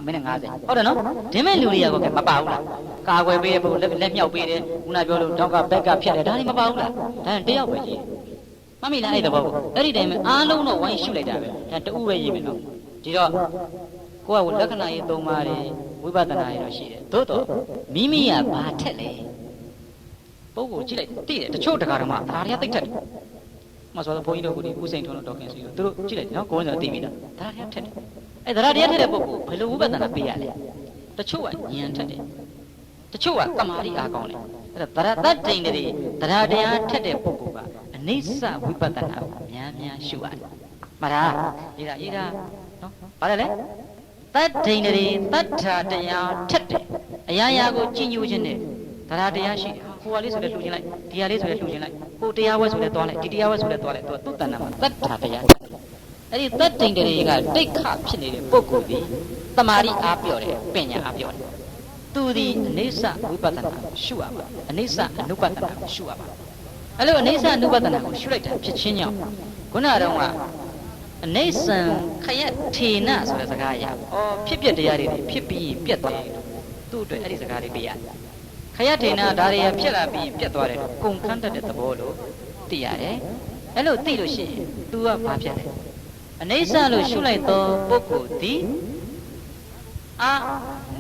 မိနစ်50ဟုတ်တယ်နော်ဒီမဲ့လူတွေကမပါဘူးလားကာကွယ်ပေးဖို့လက်မြောက်ပေးတယ်ခုနပြောလို့တောက်ကဘက်ကဖြတ်တယ်ဒါတွေမပါဘူးလားဒါတယောက်ပဲရေးမှတ်မိလားအဲ့သဘောကိုအဲ့ဒီတိုင်းမှာအားလုံးတော့ဝိုင်းရှုလိုက်တာပဲဒါတူပဲရေးမယ်နော်ဒီတော့ကိုကလက္ခဏာရေး၃ပါးတွေဝိပဿနာရေးတော့ရှိတယ်သို့တော့မိမိကဘာထက်လဲပုဂ္ဂိုလ်ကြည့်လိုက်သိတယ်တချို့တကားတော့မှဒါတွေကသိထက်တယ်မဆိုတော့ဘုန်းကြီးတို့ကဒီဥစိန်ထုံးတော့တော်ခင်စီလို့သူတို့ကြည့်လိုက်နော်ကိုယ်ကသိပြီလားဒါတွေကထက်တယ်အဲ့ဒါတရားထက်တဲ့ပုဂ္ဂိုလ်ဘယ်လိုဝိပဿနာပေးရလဲတချို့ကဉာဏ်ထက်တယ်တချို့ကတမာတိအားကောင်းတယ်အဲ့ဒါသရတ္တိန်တွေတရားတရားထက်တဲ့ပုဂ္ဂိုလ်ကအနိစ္စဝိပဿနာကိုများများရှုရတယ်မှတ်လားရေးတာနော်ဘာလဲတတ္တိန်တွေတတ္ထာတရားထက်တယ်အရာရာကိုကြည်ညိုခြင်းနဲ့တရားတရားရှိတယ်ဟိုဟာလေးဆိုလဲလှူခြင်းလိုက်ဒီဟာလေးဆိုလဲလှူခြင်းလိုက်ဟိုတရားဝဲဆိုလဲသွားလိုက်ဒီတရားဝဲဆိုလဲသွားလိုက်သူကသူ့တဏ္ဍာမှာတတ္ထာတရားအဲ့ဒီတတ္တိန်တွေကတိတ်ခဖြစ်နေတဲ့ပုဂ္ဂိုလ်ဒီတမာတိအားပြော့တယ်ပညာအားပြော့တယ်သူဒီအနိစ္စဝိပဿနာကိုရှုရပါအနိစ္စအနုပဿနာကိုရှုရပါအဲ့လိုအနိစ္စအနုပဿနာကိုရှုလိုက်တာဖြစ်ချင်းကြောင့်ခုနကတော့ကအနိစ္စခယထေနဆိုတဲ့စကားရဖြစ်ပြတရားတွေဖြစ်ပြီးပြတ်သွားတယ်သူ့အတွက်အဲ့ဒီစကားလေးပြရတယ်ခယထေနဒါတွေကဖြစ်လာပြီးပြတ်သွားတယ်ကုန်ခန်းတတ်တဲ့သဘောလို့သိရတယ်အဲ့လိုသိလို့ရှိရင် तू ကဘာဖြစ်လဲအနိစ္စလို့ရှုလိုက်သောပုဂ္ဂိုလ်သည်အာ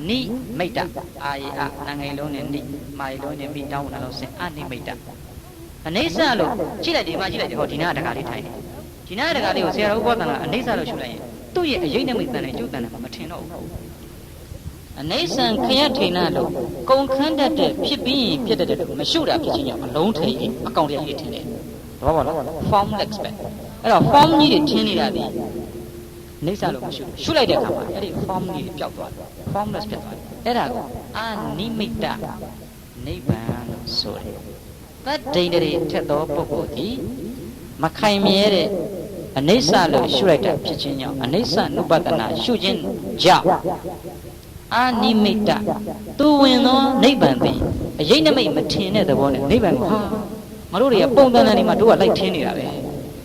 နိမိတ်တအာယေအနာငယ်လုံးနဲ့နိမာယေလုံးနဲ့မိတောင်းနာလုံးစင်အာနိမိတ်တအနိစ္စလို့ကြည့်လိုက်ဒီမှာကြည့်လိုက်ဟောဒီနာတကားလေးထိုင်တယ်ဒီနာတကားလေးကိုဆရာတော်ဥပဒနာအနိစ္စလို့ရှုလိုက်ရင်သူ့ရဲ့အရေးနဲ့မိတ်တန်နဲ့ကျုပ်တန်နဲ့မထင်တော့ဘူးအနိစ္စခယထေနလို့ကုန်ခန်းတတ်တဲ့ဖြစ်ပြီးရင်ဖြစ်တဲ့မရှုတာဖြစ်ချင်းကြောင့်အလုံးထိန်အကောင်တရားကြီးထင်တယ်တဘောပါလား formless ပဲအဲ့တော့ form ကြီးတွေထင်းနေတာဒီနိစ္စလို့မရှုလိုက်တဲ့အခါမှာအဲ့ဒီ form ကြီးတွေပျောက်သွားတယ် formless ဖြစ်သွားတယ်အဲ့ဒါကိုအာနိမိတ်တနိဗ္ဗာန်လို့ဆိုတယ်တတ္တိန်တွေထက်သောပုဂ္ဂိုလ်ဒီမခိုင်မြဲတဲ့အနိစ္စလို့ရှုလိုက်တာဖြစ်ခြင်းကြောင့်အနိစ္စနုပတနာရှုခြင်းကြောင့်အာနိမိတ်တသူဝင်သောနိဗ္ဗာန်သည်အရေးနမိတ်မထင်တဲ့သဘောနဲ့နိဗ္ဗာန်ကိုဟာငါတို့တွေကပုံသဏ္ဍာန်တွေမှာတို့ကလိုက်ထင်းနေတာပဲ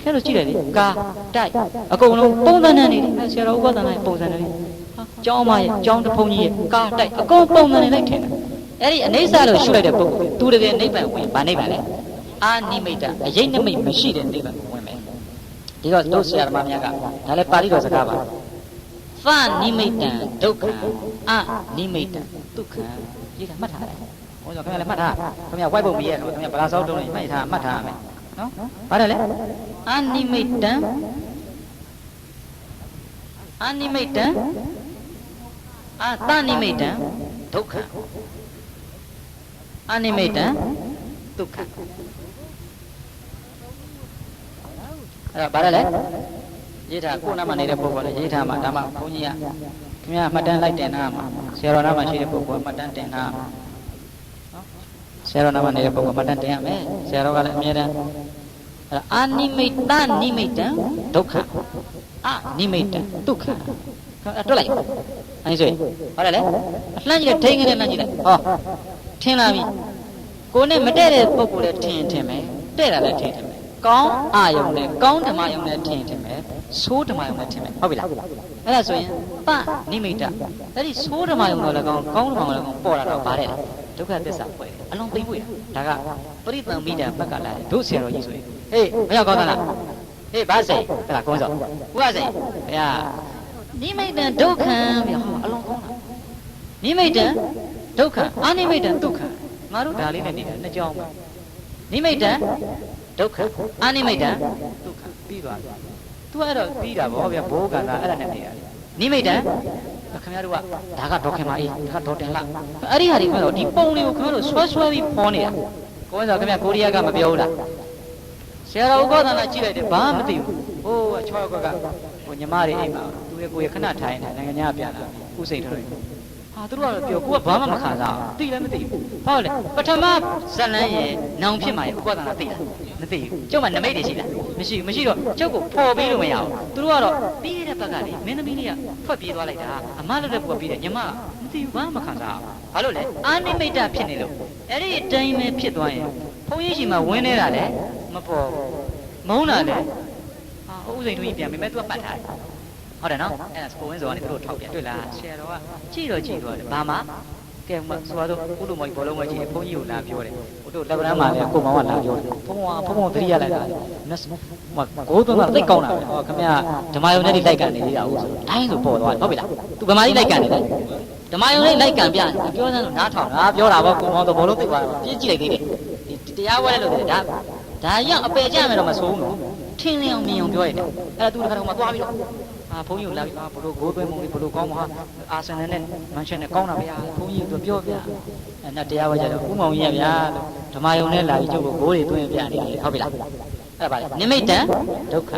ခဲလို့ကြည့်တယ်လေကာတိုက်အကုန်လုံးပုံသဏ္ဍာန်တွေဆရာတော်ဥပဒနာရဲ့ပုံစံတွေဟာကျောင်းမရဲ့ကျောင်းတဖုံကြီးရဲ့ကာတိုက်အကုန်ပုံသဏ္ဍာန်တွေလိုက်ထင်းတယ် အဲ့ဒီအနေဆာလို့ရှုလိုက်တဲ့ပုဂ္ဂိုလ်သူတကယ်နိဗ္ဗာန်ဝင်ဗာနိဗ္ဗာန်လဲအာနိမိတ်တအရေးနမိတ်မရှိတဲ့နိဗ္ဗာန်ဝင်မယ်ဒီတော့တို့ဆရာဓမ္မများကဒါလည်းပါဠိတော်စကားပါသနိမိတ်တံဒုက္ခအနိမိတ်တံဒုက္ခရေးတာမှတ်ထားတယ်ဘုန်းကြီးခင်ဗျာလည်းမှတ်ထားခင်ဗျာဝိုက်ပုံမရတော့ခင်ဗျာဗလာစောတုံးလေးမှတ်ထားရမယ်နော်ဘာလဲအနိမိတ်တံအနိမိတ်တံအသနိမိတ်တံဒုက္ခအနိမိတ်တံဒုက္ခအဲ့ဒါဘာလဲရေးထားကိုယ်နာမနေတဲ့ပုဂ္ဂိုလ်လည်းရေးထားမှာဒါမှဘုန်းကြီးကခင်ဗျာမှတ်တမ်းလိုက်တင်တာမှာဆရာတော်နာမရှိတဲ့ပုဂ္ဂိုလ်ကမှတ်တမ်းတင်တာနော်ဆရာတော်နာမနေတဲ့ပုဂ္ဂိုလ်မှတ်တမ်းတင်ရမယ်ဆရာတော်ကလည်းအမြဲတမ်းအဲ့အာနိမိတ်တနိမိတ်တံဒုက္ခအနိမိတ်တံဒုက္ခတွက်လိုက်အဲ့ဆိုရင်ဘာလဲအလှမ်းကြည့်တဲ့ထိန်းကနေလှမ်းကြည့်လိုက်ဟောထင်လာပြီကိုနဲ့မတည့်တဲ့ပုဂ္ဂိုလ်လည်းထင်မယ်တဲ့တာလည်းထင်မယ်ကောင်းအာယုံနဲ့ကောင်းဓမ္မယုံနဲ့ထင်မယ်ဆိုးဓမ္မယုံနဲ့ထင်မယ်ဟုတ်ပြီလားအဲ့ဒါဆိုရင်ပနိမိတ်တအဲ့ဒီဆိုးဓမ္မယုံတော့လည်းကောင်းဓမ္မယုံလည်းကောင်းပေါ်လာတော့ဗါတဲ့ဒုက္ခသစ္စာပွဲအလုံးသိမ့်ပွေဒါကပရိသံမိတ္တဘက်ကလာတယ်တို့ဆရာတော်ကြီးဆိုရင်ဟေးမရောက်ကောင်းသလားဟေးဘာစိတ်အဲ့ဒါကောင်းစောဥပစိတ်ဘုရားနိမိတ်တဒုက္ခပြီးဟောအလုံးကောင်းတာနိမိတ်တဒုက္ခအာနိမိတ်တဒုက္ခငါတို့ဒါလေးနဲ့နေတယ်နှစ်ကြောင်းပဲနိမိတ်တဒုက္ခအာနိမိတ်တဒုက္ခပြီးသွားတယ်သူအဲ့တော့ပြီးတာဗောဗျာဘိုးကလာအဲ့ဒါနဲ့နေတာနိမိတ်တခင်ဗျားတို့ကဒါကဒေါခင်မအေးဒါကဒေါတင်လာအဲ့ဒီဟာတွေကတော့ဒီပုံလေးကိုခင်ဗျားတို့ဆွဲဆွဲပြီးဖော်နေတာကိုယ်ဆိုခင်ဗျာကိုရီးယားကမပြောဘူးလားဆရာတော်ဥက္ကဋ္ဌလာကြည့်လိုက်တယ်ဘာမှမသိဘူးဟိုး6ယောက်ကဟိုညီမတွေအိမ်မှာသူရဲ့ကိုယ်ရခဏထိုင်နေနိုင်ငံညာပြန်လာဥစိတ်တော်ဟာသူတို့ကတော့ပြောကိုကဘာမှမခံစားဘူးသိလည်းမသိဘူးဟုတ်လေပထမဇလန်းရဲ့နောင်ဖြစ်မှာရဲ့ဥက္ကဋ္ဌလာသိလားမသိဘူးကျုပ်မှနမိတ်တွေရှိလားမရှိတော့ကျုပ်ကိုဖော်ပေးလို့မရဘူးသူတို့ကတော့ပြီးတဲ့ဘက်ကလေမင်းသမီးလေးကထွက်ပြေးသွားလိုက်တာအမလည်းပွက်ပြီးတယ်ညီမမသိဘူးဘာမှမခံစားဘူးဘာလို့လဲအာနိမိတ်တဖြစ်နေလို့အဲ့ဒီအတိုင်းပဲဖြစ်သွားရင်ဘုန်းကြီးရှိမှဝင်းနေတာလေမပေါ်မုန်းတာလေဟာဥစိန်သူကြီးပြန်ပြီမဲ့သူကပတ်ထားတယ်ဟုတ်တယ်နော်အဲ့ဒါကိုဝင်းစောကနေသူတို့ထောက်ပြန်တွေ့လားဆရာတော်ကကြည့်တော့တယ်ဘာမှကဲမဆိုတော့ကုလူမော်ဘောလုံးမကြီးဘုန်းကြီးကိုလာပြောတယ်ဟိုတို့လက်ဗရမ်းမှာလည်းကိုမောင်ကလာပြောတယ်ဘုံသတိရလိုက်တာနတ်ဟိုကိုသွန်းကသိကောင်းတာပဲဟောခမရဓမ္မယုံနဲ့လိုက်ကန်နေသေးတာဟုတ်ဆိုတိုင်းဆိုပေါ်သွားတယ်ဟုတ်ပြီလားသူဗမာကြီးလိုက်ကန်နေတယ်ဓမ္မယုံနဲ့လိုက်ကန်ပြပြောစမ်းတော့နားထောင်တာပြောတာပေါ့ကိုမောင်တော့ဘောလုံးသိသွားတယ်ပြည့်ကြည့်လိုက်သေးတယ်တရားဝဲလို့ဒါရောက်အပယ်ကြမယ်တော့မဆိုးဘူးထင်းလင်းအောင်မြင်အောင်ပြောရတယ်အဲ့ဒါသူတခါတော့မှသွားပြီးတော့ဘုန်းကြီးကိုလာပြီးဘလို့ဂိုးသွင်းမုံလေးဘလို့ကောင်းမှာအာဆန်နဲ့မန်ချက်နဲ့ကောင်းတာဗျာဘုန်းကြီးကပြောပြအဲ့နဲ့တရားဝဲကြတော့ဥမောင်ကြီးရဗျာဓမ္မယုံနဲ့လာပြီးကျုပ်ကိုဂိုးတွေသွင်းပြနေတယ်ဟုတ်ပြီလားအဲ့ဒါပါလေနိမိတ်တံဒုက္ခ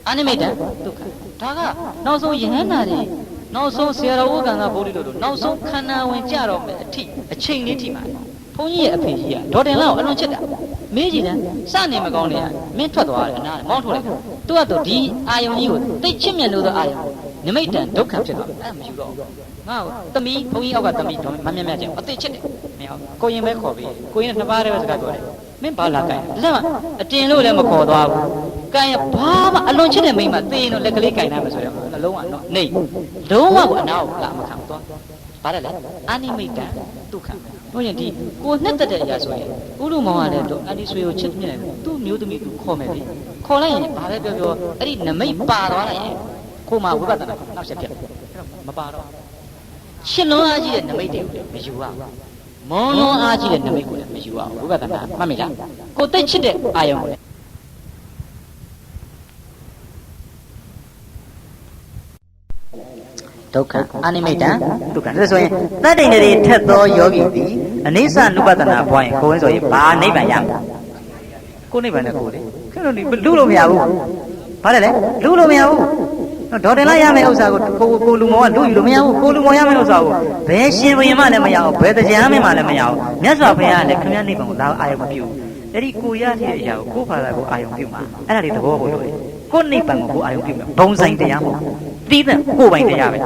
အနိမိတ်တံဒုက္ခဒါကနောက်ဆုံးယဟန္တာတွေနောက်ဆုံးဆရာတော်ဥက္ကံကဘုန်းကြီးတို့နောက်ဆုံးခန္ဓာဝင်ကြတော့မယ်အချိန်လေးထိမှာဘုန်းကြီးရဲ့အဖေကြီးကဒေါ်တင်လောက်အလွန်ချစ်တာမေးကြည့်တယ်စနေမကောင်းနေရမင်းထွက်သွားတယ်အနာမောင်းထုတ်လိုက်သူကတော့ဒီအာယုံကြီးကိုသိချစ်မြတ်လို့သောအာယုံနိမိတ်တံဒုက္ခဖြစ်သွားတယ်အဲ့မယူတော့ငါ့ကိုသမီးဘုန်းကြီးအောက်ကသမီးမမြတ်မြတ်ကျအသိချစ်တယ်မင်းကိုရင်ပဲခေါ်ပြီးကိုရင်နှစ်ပါးတည်းပဲစကားပြောတယ်မင်းဘာလာကြိုင်လက်မအတင်လို့လည်းမခေါ်သွားဘူးကြိုင်ဘာမှအလွန်ချစ်တဲ့မိန်းမသေရင်တော့လက်ကလေးကြိုင်နိုင်မှာဆိုတော့နှလုံးကတော့နေလုံးဝကိုအနာကိုလာမခံသွားဘာလဲအာနိမိတ်တံဒုက္ခတို့ရင်ဒီကိုနှစ်သက်တဲ့အရာဆိုရင်ဥရုမောင်ကလည်းတော့အန်ဒီဆွေကိုချစ်မြင်တယ်သူ့မျိုးသမီးသူခေါ်မယ်လေခေါ်လိုက်ရင်ဘာလဲပြောအဲ့ဒီနမိတ်ပါသွားလိုက်ရင်ခိုးမှဝိပဿနာနောက်ဆက်ပြတ်အဲ့တော့မပါတော့ရှင်းလုံးအားကြီးတဲ့နမိတ်တွေကိုမယူရဘူးမွန်လုံးအားကြီးတဲ့နမိတ်ကိုလည်းမယူရဘူးဝိပဿနာမှတ်မိလားကိုသိချစ်တဲ့အာယုံကိုလည်းဒုက္ခအနိမိတ်တံဒုက္ခဒါဆိုရင်သတ္တိန်တွေထက်သောယောဂီသည်အနိစ္စနုပဒနာပွားရင်ကိုယ်ဝင်ဆိုရင်ဘာနိဗ္ဗာန်ရမလဲကိုနိဗ္ဗာန်နဲ့ကိုလေခင်ဗျားတို့လူလို့မရဘူးဘာလဲလူလို့မရဘူးဒေါ်တင်လိုက်ရမယ့်ဥစ္စာကိုလူမောကလူယူလို့မရဘူးကိုလူမောရမယ့်ဥစ္စာကိုဘယ်ရှင်ဘုရင်မှလည်းမရဘူးဘယ်တရားမင်းမှလည်းမရဘူးမြတ်စွာဘုရားကလည်းခင်ဗျားနိဗ္ဗာန်ကိုလာအာယုံမပြုဘူးအဲ့ဒီကိုရတဲ့အရာကိုကိုယ့်ဘာသာကိုအာယုံပြုမှာအဲ့ဒါတွေသဘောပေါက်လို့ကိုနိဗ္ဗာန်ကိုအာယုံပြုမှာဘုံဆိုင်တရားမဟုတ်တိတဲ့ကိုပိုင်တရားပဲ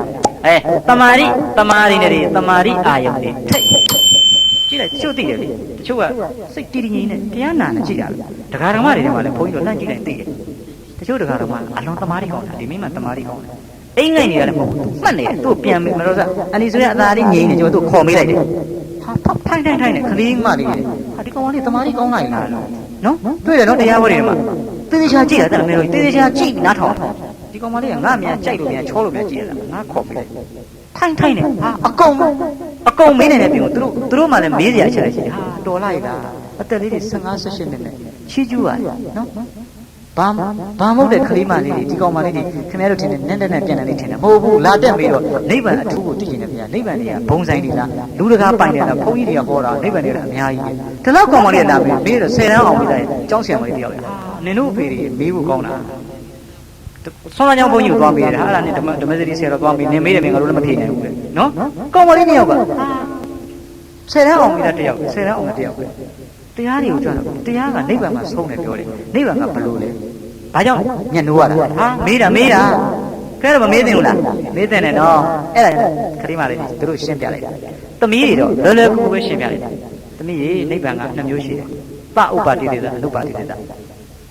တမာရိနဲ့တမာရိအာယုံတွေထိတ်ကြည့်လိုက်တချို့သိတယ်လေတချို့ကစိတ်တည်တည်ငြိမ်နေတရားနာနေကြည့်တာဒကာဓမ္မတွေထဲမှာလည်းဘုန်းကြီးတို့လှမ်းကြည့်လိုက်သိတယ်တချို့ဒကာဓမ္မအလွန်တမာရိကောင်းတာဒီမိမတမာရိကောင်းတယ် အိမ်ငိုက်နေရတယ်မဟုတ်ဘူးမှတ်နေတယ်သူ့ပြန်မလို့အန်ဒီဆိုရအသာလေးငြိမ့်နေကျွန်တော်သူ့ခေါ်မေးလိုက်တယ်ဟာထိုင်နဲ့ခလေးမလေးဟာဒီကောင်လေးတမားလေးကောင်းလိုက်လားနော်တွေ့တယ်နော်တရားဝဲတွေမှာတေးသေးချာကြည့်ရတယ်မင်းတို့တေးသေးချာကြည့်နားထောင်ဒီကောင်မလေးကငါမြန်ကြိုက်လို့မြန်ချောလို့မြန်ကြည့်ရတာငါခေါ်မေးလိုက်ထိုင်နဲ့ဟာအကုန်မင်းနေတယ်ပြင်သူတို့မှလည်းမေးစရာချက်ရှိတယ်ဟာတော်လိုက်လားအသက်လေးတွေ15 18နှစ်နဲ့ချီးကျူးရတယ်နော်ဘာမဟုတ်တဲ့ခလေးမလေးတွေဒီကောင်မလေးတွေခင်ဗျားတို့ထင်တယ်နန်းနဲ့ပြန်တယ်လေးထင်တယ်မဟုတ်ဘူးလာတက်ပြီးတော့နိဗ္ဗာန်အထူးကိုသိကျင်တယ်ဗျာနိဗ္ဗာန်တွေကဘုံဆိုင်တွေလားလူတကာပိုင်တယ်လားဘုန်းကြီးတွေကဟောတာနိဗ္ဗာန်တွေကအများကြီးပဲဒီလောက်ကောင်မလေးလာပြီးမေးတော့10တန်းအောင်ပြီးသားကျောင်းဆရာမလေးတယောက်လေနင်တို့အဖေတွေမေးဖို့ကောင်းတာဆွမ်းလာကြောင်းဘုန်းကြီးကိုသွားမေးတယ်ဟာအဲ့ဒါနဲ့ဓမ္မစရိဆရာတော်သွားမေးနင်မေးတယ်မင်းငါတို့လည်းမဖြေနိုင်ဘူးလေနော်ကောင်မလေးနှစ်ယောက်က10တန်းအောင်ပြီးသားတယောက်10တန်းအောင်တဲ့တယောက်ပဲတရားတွေကိုကြွတော့တရားကနိဗ္ဗာန်မှာဆုံးတယ်ပြောတယ်နိဗ္ဗာန်ကဘလို့လဲဘာကြောင့်ညံ့နိုးရတာဟာမေးတာခဲတော့မမေးသင့်ဘူးလားမေးသင့်တယ်နော်အဲ့ဒါခရီးမလေးသူတို့ရှင်းပြလိုက်တာသမီးတွေတော့လွယ်လွယ်ကူကူပဲရှင်းပြလိုက်တာသမီးရေနိဗ္ဗာန်က2မျိုးရှိတယ်ပဥပါတိတေသအနုပါတိတေသ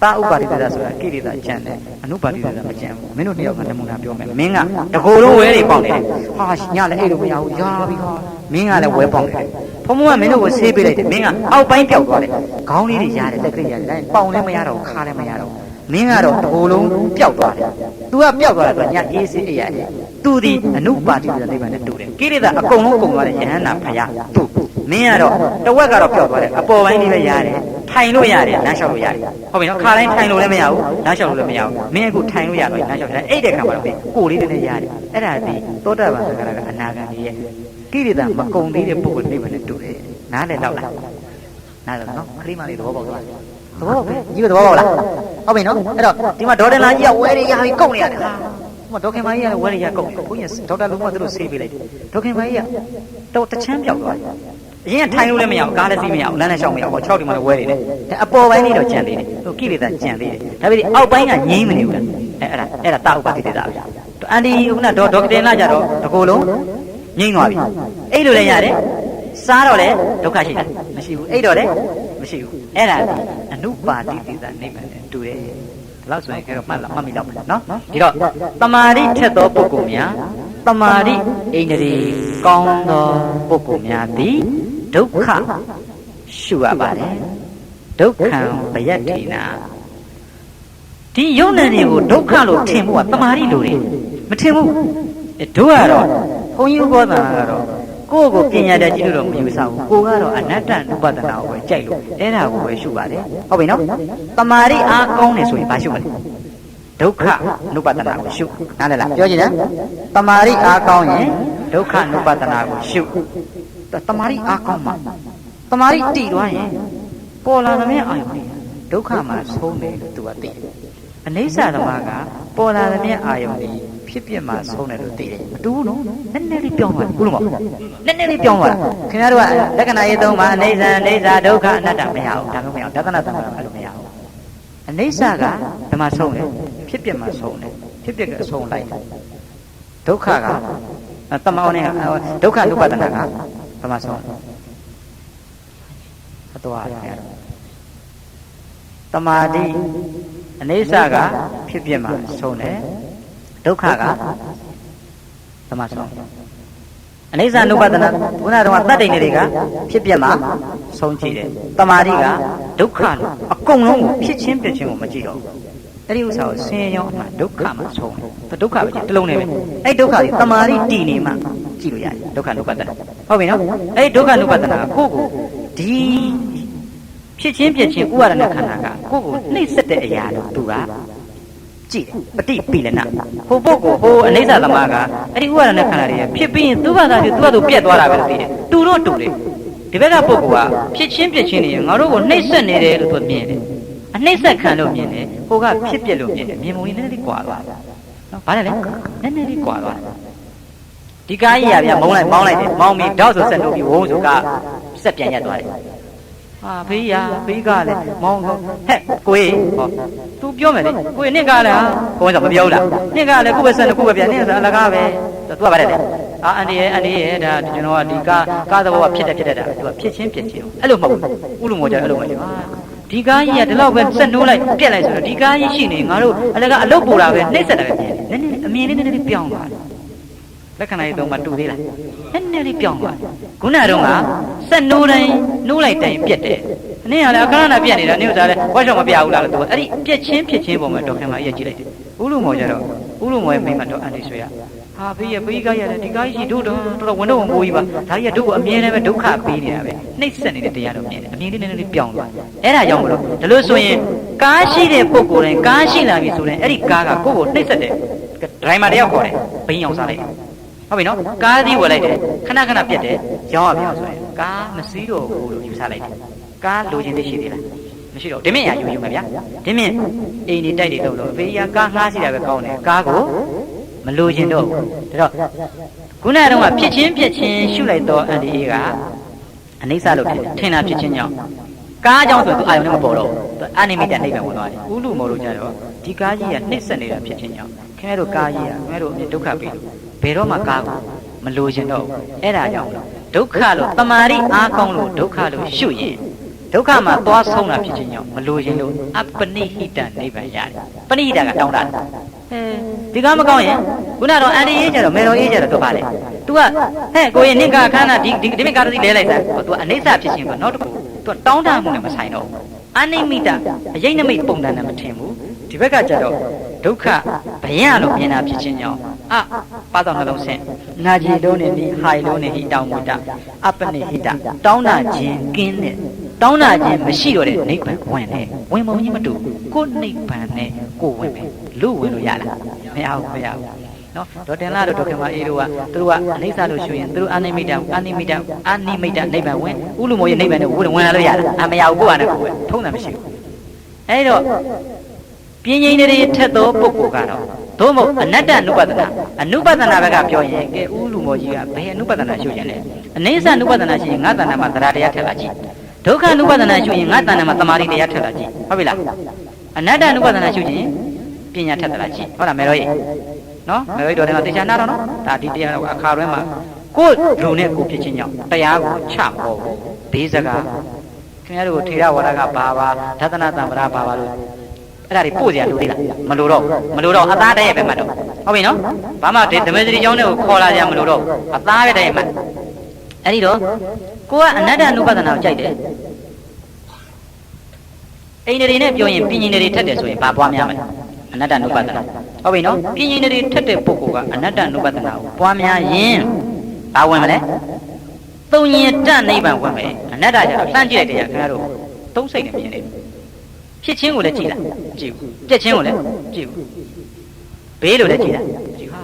ပဥပါတိတေသဆိုတာကိရိတာကျန်တယ်အနုပါတိတေသမကျန်ဘူးမင်းတို့တယောက်ကနမူနာပြောမယ်မင်းကတကိုယ်လုံးဝဲတွေပေါက်နေတယ်ဟာညလည်းအဲ့လိုမရဘူးရာပြီးဟာမင်းကလည်းဝဲပေါက်နေတယ်ဘုံဘုံကမင်းတို့ကိုဆေးပေးလိုက်တယ်မင်းကအောက်ပိုင်းပျောက်သွားတယ်ခေါင်းလေးတွေရတယ်လက်ကလေးရတယ်ပေါင်လည်းမရတော့ခါလည်းမရတော့မင်းကတော့တကိုယ်လုံးပျောက်သွားတယ်။ तू ကပျောက်သွားတယ်ဆိုညအေးစေးအေးရတယ်။ तू ဒီအနုပါတိတဲ့နိဗ္ဗာန်နဲ့တူတယ်။ကိရိတာအကုန်လုံးကုန်သွားတဲ့ယဟန္တာဖယား तू မင်းကတော့တဝက်ကတော့ပျောက်သွားတယ်အပေါ်ပိုင်းလေးပဲရတယ်။ထိုင်လို့ရတယ်လမ်းလျှောက်လို့ရတယ်။ဟုတ်ပြီနော်ခါတိုင်းထိုင်လို့လည်းမရဘူးလမ်းလျှောက်လို့လည်းမရဘူး။မင်းအခုထိုင်လို့ရတော့လမ်းလျှောက်တယ်အဲ့တဲ့ခါမှာတော့ကိုယ်လေးနဲ့ရတယ်။အဲ့ဒါဒီသောတာပန်သက္ကရာကအနာဂံကြီးရဲ့ကိရိတာမကုန်သေးတဲ့ပုဂ္ဂိုလ်နိဗ္ဗာန်နဲ့တူတယ်။နားလည်းတော့လား။နားလည်းနော်ခရီးမလေးသဘောပေါက်သွား။သဘောပဲကြီးသဘောပေါက်လားဟုတ်ပြီနော်အဲ့တော့ဒီမှာဒေါက်တာလာကြီးကဝဲတွေရပြီးကုန်နေရတယ်ဟာဟိုဒေါက်ခင်မကြီးကလည်းဝဲတွေရကုန်ဘုန်းကြီးဒေါက်တာလုံးကသူတို့ဆေးပေးလိုက်တယ်ဒေါက်ခင်မကြီးကတော့တချမ်းပြောက်သွားတယ်အရင်ကထိုင်လို့လည်းမရဘူးကားလည်းစီးမရဘူးလမ်းလည်းရှောက်မရဘူး6ဒီမှာလည်းဝဲတွေလေအပေါ်ပိုင်းလေးတော့ကြံသေးတယ်ဟိုကိလေသာကြံသေးတယ်ဒါပေမဲ့အောက်ပိုင်းကငြိမ်းမနေဘူးလားအဲ့ဒါတာဥပတိတေတာဗျအန်ဒီခုနဒေါက်တင်လာကြတော့တကိုယ်လုံးငြိမ်းသွားပြီအဲ့လိုလည်းရတယ်စားတော့လေဒုက္ခရှိတယ်မရှိဘူးအဲ့တော့လေမရှိဘူးအဲ့ဒါအနုပါတိတိသနိဗ္ဗာန်နဲ့တူတယ်ဒီလောက်ဆိုရင်ကတော့မှတ်မိတော့မယ်နော်ဒီတော့တမာရိထက်သောပုဂ္ဂိုလ်များတမာရိအိန္ဒြေကောင်းသောပုဂ္ဂိုလ်များသည်ဒုက္ခရှုရပါတယ်ဒုက္ခံဘယတ္ထိနာဒီယုံနာတွေကိုဒုက္ခလို့ထင်ဖို့ကတမာရိလိုတယ်မထင်ဘူးတို့ကတော့ဘုန်းကြီးဥပဒေကတော့ကိုယ့်ကိုပညာတတ်ကြည့်လို့တော့မယူဆဘူးကိုကတော့အနတ္တနုပဒနာကိုပဲကြိုက်လို့အဲ့ဒါကိုပဲရှုပါတယ်ဟုတ်ပြီနော်တမာရိအားကောင်းတယ်ဆိုရင်ဘာရှုမလဲဒုက္ခနုပဒနာကိုရှုနားလည်လားပြောကြည့်နော်တမာရိအားကောင်းရင်ဒုက္ခနုပဒနာကိုရှုတမာရိအားကောင်းမှာတမာရိတည်သွားရင်ပေါ်လာသမျှအာယုန်ဒုက္ခမှာဆုံးတယ်လို့သူကသိတယ်အနိစ္စသမားကပေါ်လာသမျှအာယုန်တွေဖြစ်ပြမှာဆုံးတယ်လို့သိတယ်မတူဘူးနော်နည်းနည်းလေးပြောင်းသွားတယ်ဘူးလို့မဟုတ်နည်းနည်းလေးပြောင်းသွားတာခင်ဗျားတို့ကလက္ခဏာရေးသုံးပါအနိစ္စအနိစ္စဒုက္ခအနတ္တမရဘူးဒါမှမဟုတ်ဒသနာတ္တမှာအဲ့လိုမရဘူးအနိစ္စကဘယ်မှာဆုံးလဲဖြစ်ပြမှာဆုံးတယ်ဖြစ်ပြကအဆုံးလိုက်ဒုက္ခကတမောင်းနဲ့ဒုက္ခနုပဒနာကဘယ်မှာဆုံးအတော်ရတမာတိအနိစ္စကဖြစ်ပြမှာဆုံးတယ်ဒုက္ခကသမဆုံးအနိစ္စနုပဒနာခုနကတော့တတ္တိနေတွေကဖြစ်ပြမှာဆုံးကြည့်တယ်တမာတိကဒုက္ခလို့အကုန်လုံးကိုဖြစ်ချင်းပြချင်းကိုမကြည့်တော့ဘူးအဲ့ဒီဥစ္စာကိုဆင်းရဲရောအမှဒုက္ခမှာဆုံးတယ်ဒုက္ခပဲတစ်လုံးနဲ့ပဲအဲ့ဒုက္ခကိုတမာတိတည်နေမှကြည့်လို့ရတယ်ဒုက္ခနုပဒနာဟုတ်ပြီနော်အဲ့ဒုက္ခနုပဒနာကိုကိုဒီဖြစ်ချင်းပြချင်းဥပါဒနာခန္ဓာကကိုကိုနှိမ့်ဆက်တဲ့အရာလို့သူကကြည့်ပฏิပိလနဟိုပုဂ္ဂိုလ်ဟိုအနိစ္စသမားကအဲ့ဒီဥပါဒณะခန္ဓာတွေဖြစ်ပြီးရင်သူ့ဘာသာသူ့ဘာသူပြက်သွားတာပဲလို့သိတယ်တူတော့တူတယ်ဒီဘက်ကပုဂ္ဂိုလ်ကဖြစ်ချင်းပြက်ချင်းနေငါတို့ကိုနှိမ့်ဆက်နေတယ်လို့သူမြင်တယ်အနှိမ့်ဆက်ခံလို့မြင်တယ်ဟိုကဖြစ်ပြက်လို့မြင်တယ်မြင်မှုလေးနည်းနည်းလေးကွာသွားတယ်နော်ဘာလဲလဲနည်းနည်းလေးကွာသွားတယ်ဒီကားကြီးရဗျမုံလိုက်မောင်းလိုက်တယ်မောင်းပြီးတောက်ဆိုဆက်လို့ပြီးဝုန်းဆိုကဆက်ပြန်ရက်သွားတယ်ဟာဖေးရဖေးကလည်းမောင်းဟဲ့ကိုယ်ဟော तू ပြောမယ်လေကိုယ်နှစ်ကလည်းဘုန်းကြီးကမပြောဘူးလားနှစ်ကလည်းကိုယ်ပဲဆက်နေကိုယ်ပဲပြန်နေဆိုအလကားပဲ तू ကပါတယ်လေအာအန်ဒီရဲ့ဒါကျွန်တော်ကဒီကားသဘောကဖြစ်တယ်တာ तू ကဖြစ်ချင်းအဲ့လိုမဟုတ်ဘူးဥလိုမောကြအဲ့လိုမဟုတ်ဘူးဟာ ဒီကားကြီးကဒီလောက်ပဲဆက်နိုးလိုက်ပြက်လိုက်ဆိုတော့ဒီကားကြီးရှိနေငါတို့အလကအလုတ်ပူတာပဲနှိမ့်ဆက်တာပဲမြင်တယ်နည်းနည်းအမြင်လေးနည်းနည်းပြောင်းသွားတယ်လက္ခဏာရေးသုံးမှတူသေးလားနည်းနည်းလေးပြောင်းသွားတယ်ခုနကတော့ကဆက်နိုးတိုင်းနိုးလိုက်တိုင်းပြက်တယ်အနည်းကလည်းအခါနာပြက်နေတာနေဥစားလဲဝါရှော့မပြဘူးလားလို့သူအဲ့ဒီပြက်ချင်းဖြစ်ချင်းပုံမှာဒေါခင်မကြီးကြည့်လိုက်တယ်ဥလူမော်ကြတော့ဥလူမော်ရဲ့မိမတော့အန်တီဆွေရဟာဘေးရဘေးကားရတယ်ဒီကားကြီးတို့တော့ဝန်တော့ဝန်ပိုးကြီးပါဒါကြီးကတို့ကအမြဲတမ်းပဲဒုက္ခပေးနေတာပဲနှိမ့်ဆက်နေတဲ့တရားတော့မြင်တယ်အမြင်လေးနည်းနည်းပြောင်းသွားအဲ့ဒါကြောင့်မလို့ဒါလို့ဆိုရင်ကားရှိတဲ့ပုဂ္ဂိုလ်တိုင်းကားရှိလာပြီဆိုရင်အဲ့ဒီကားကကိုယ့်ကိုနှိမ့်ဆက်တယ်ဒရိုင်မာတယောက်ခေါ်တယ်ဘိန်းအောင်စားလိုက်ဟုတ်ပြီနော်ကားသီးဝယ်လိုက်တယ်ခဏခဏပြတ်တယ်ရောင်းရပြောင်းဆိုရင်ကားမစည်းတော့ဘူးလို့ယူဆလိုက်တယ်ကားလိုချင်သိရှိသေးလားမရှိတော့ဒီမင်းရယူယူမယ်ဗျာဒီမင်းအိမ်နေတိုက်နေတော့ဘေးရကားငှားစီတာပဲကောင်းတယ်ကားကိုမလိုချင်တော့ဘူးဒါတော့ခုနကတော့ဖြစ်ချင်းရှုလိုက်တော့အန်ဒီအေးကအနိစ္စလို့ထင်တာဖြစ်ချင်းကြောင့်ကားကြောင့်ဆိုသူအာယုံနဲ့မပေါ်တော့ဘူးအာနိမိတနိဗ္ဗာန်ဝင်သွားတယ်ဥလူမော်လို့ကြတော့ဒီကားကြီးကနှိမ့်ဆက်နေတာဖြစ်ချင်းကြောင့်ခင်ဗျားတို့ကားကြီးကခင်ဗျားတို့အမြဲဒုက္ခပေးလို့ဘယ်တော့မှကားကိုမလိုချင်တော့ဘူးအဲ့ဒါကြောင့်ဒုက္ခလို့တမာရိအားကောင်းလို့ဒုက္ခလို့ရှုရင်ဒုက္ခမှာသွားဆုံးတာဖြစ်ချင်းကြောင့်မလိုချင်လို့အပနိဟိတနိဗ္ဗာန်ရတယ်ပနိဟိတကတောင်းတာဒီကားမကောင်းရင်ခုနတော့အန်ဒီရေးကြတော့မေတော်ရေးကြတော့တော့ပါလေ तू ကဟဲ့ကိုရင်နင့်ကအခန်းကဒီမိကားတော့လဲလိုက်တာ तू အနိစ္စဖြစ်ချင်းကနောက်တစ်ခု तू တောင်းတမှုနဲ့မဆိုင်တော့ဘူးအနိမိတအယိနမိတ်ပုံတန်နဲ့မထင်ဘူးဒီဘက်ကကြတော့ဒုက္ခဘယလို့မြင်တာဖြစ်ချင်းကြောင့်ပါတော့နှလုံးဆင်းနာကြည်လုံးနဲ့ဒီဟိုင်လုံးနဲ့ဟိတောင်းမူတာအပနိဟိတတောင်းတာခြင်းကင်းတဲ့တောင်းတာခြင်းမရှိတော့တဲ့နိဗ္ဗာန်ဝင်တယ်ဝင်ပုံကြီးမတူကိုနိဗ္ဗာန်နဲ့ကိုဝင်ပဲလူဝင်လို့ရလားမရဘူးနော်ဒေါတင်လာတို့ဒေါခင်မအေးတို့ကသူတို့ကအနိစ္စလို့ရှုရင်သူတို့အာနိမိတနိဗ္ဗာန်ဝင်ဥလူမောရဲ့နိဗ္ဗာန်နဲ့ဝင်လာလို့ရလားမရဘူးကိုကလည်းကိုပဲထုံးတယ်မရှိဘူးအဲဒီတော့ပြင်းငိမ့်တွေထက်သောပုဂ္ဂိုလ်ကတော့သို့မဟုတ်အနတ္တ ानु ပဒနာဘက်ကပြောရင်ကဲဥလူမောကြီးကဘယ် ानु ပဒနာရှုရင်လဲအနိစ္စ ानु ပဒနာရှိရင်ငါတဏ္ဍာမှာတရားထက်လာကြည့်ဒုက္ခ ानु ပဒနာရှုရင်ငါတဏ္ဍာမှာတမာတိတရားထက်လာကြည့်ဟုတ်ပြီလားအနတ္တ ानु ပဒနာရှုရင်ပညာထက်လာကြည့်ဟုတ်လားမေရောကြီးနော်မေရောကြီးတော်တယ်တေချာနာတော့နော်ဒါဒီတရားအခါတွဲမှာကိုယ်လူနဲ့ကိုဖြစ်ချင်းကြောင့်တရားကိုချမဟုတ်ဘူးဘေးစကားခင်ဗျားတို့ထေရဝါဒကဘာပါဒသနာတံပရာဘာပါလို့အဲ့ဒါတွေပို့စရာလိုသေးလားမလိုတော့အသားတည်းရဲ့ပဲမှတ်တော့ဟုတ်ပြီနော်ဘာမှဓမ္မစရိကျောင်းတွေကိုခေါ်လာကြမလို့တော့အသားပဲတည်းရဲ့မှတ်အဲ့ဒီတော့ကိုကအနတ္တ ानु ပဒနာကိုကြိုက်တယ်အိန္ဒြေနဲ့ပြောရင်ပညာတွေထက်တယ်ဆိုရင်ဘာပွားများမလဲအနတ္တ ानु ပဒနာဟုတ်ပြီနော်ပညာတွေထက်တဲ့ပုဂ္ဂိုလ်ကအနတ္တ ानु ပဒနာကိုပွားများရင်ဘာဝင်မလဲသုံးညတနိဗ္ဗာန်ဝင်မယ်အနတ္တကျတော့လှမ်းကြည့်လိုက်တယ်ခင်ဗျားတို့သုံးစိတ်နဲ့မြင်နေဖြစ်ချင်းကိုလည်းကြည့်လားကြည့်ဘူးပြက်ချင်းကိုလည်းကြည့်ဘူးဘေးလို့လည်းကြည့်လားကြည့်ဟ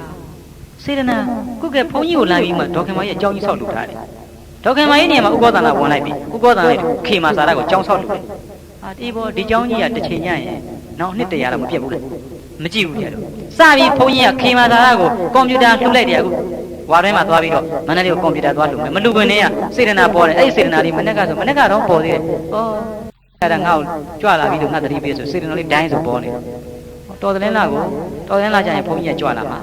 ာစေတနာခုကဘုန်းကြီးကိုလမ်းပြီးမှဒေါခင်မကြီးအကြောင်းကြီးဆောက်လုပ်ထားတယ်ဒေါခင်မကြီးနေရာမှာဥက္ကောသနာဝင်လိုက်ပြီဥက္ကောသနာလေးခေမာစာရကိုအကြောင်းဆောက်လုပ်တယ်ဒီဘောဒီเจ้าကြီးကတစ်ချိန်ညရင်နောက်နှစ်တရာတော့မပြတ်ဘူးလေမကြည့်ဘူးကြတော့စပြီးဘုန်းကြီးကခေမာသာရကိုကွန်ပျူတာလှုပ်လိုက်တယ်အခုဝါထဲမှာသွားပြီးတော့မန္တလေးကိုကွန်ပျူတာသွားလှုပ်မယ်မလှုပ်ဘဲနဲ့ကစေတနာပေါ်တယ်အဲ့ဒီစေတနာလေးမနေ့ကတော့ပေါ်သေးတယ်အဲ့ဒါငါ့ကိုကြွလာပြီးတော့ငါသတိပေးဆိုစေတနာလေးဒိုင်းဆိုပေါ်နေတော်တယ်လားကိုတော်တယ်လားကျရင်ဘုန်းကြီးကကြွလာမှာ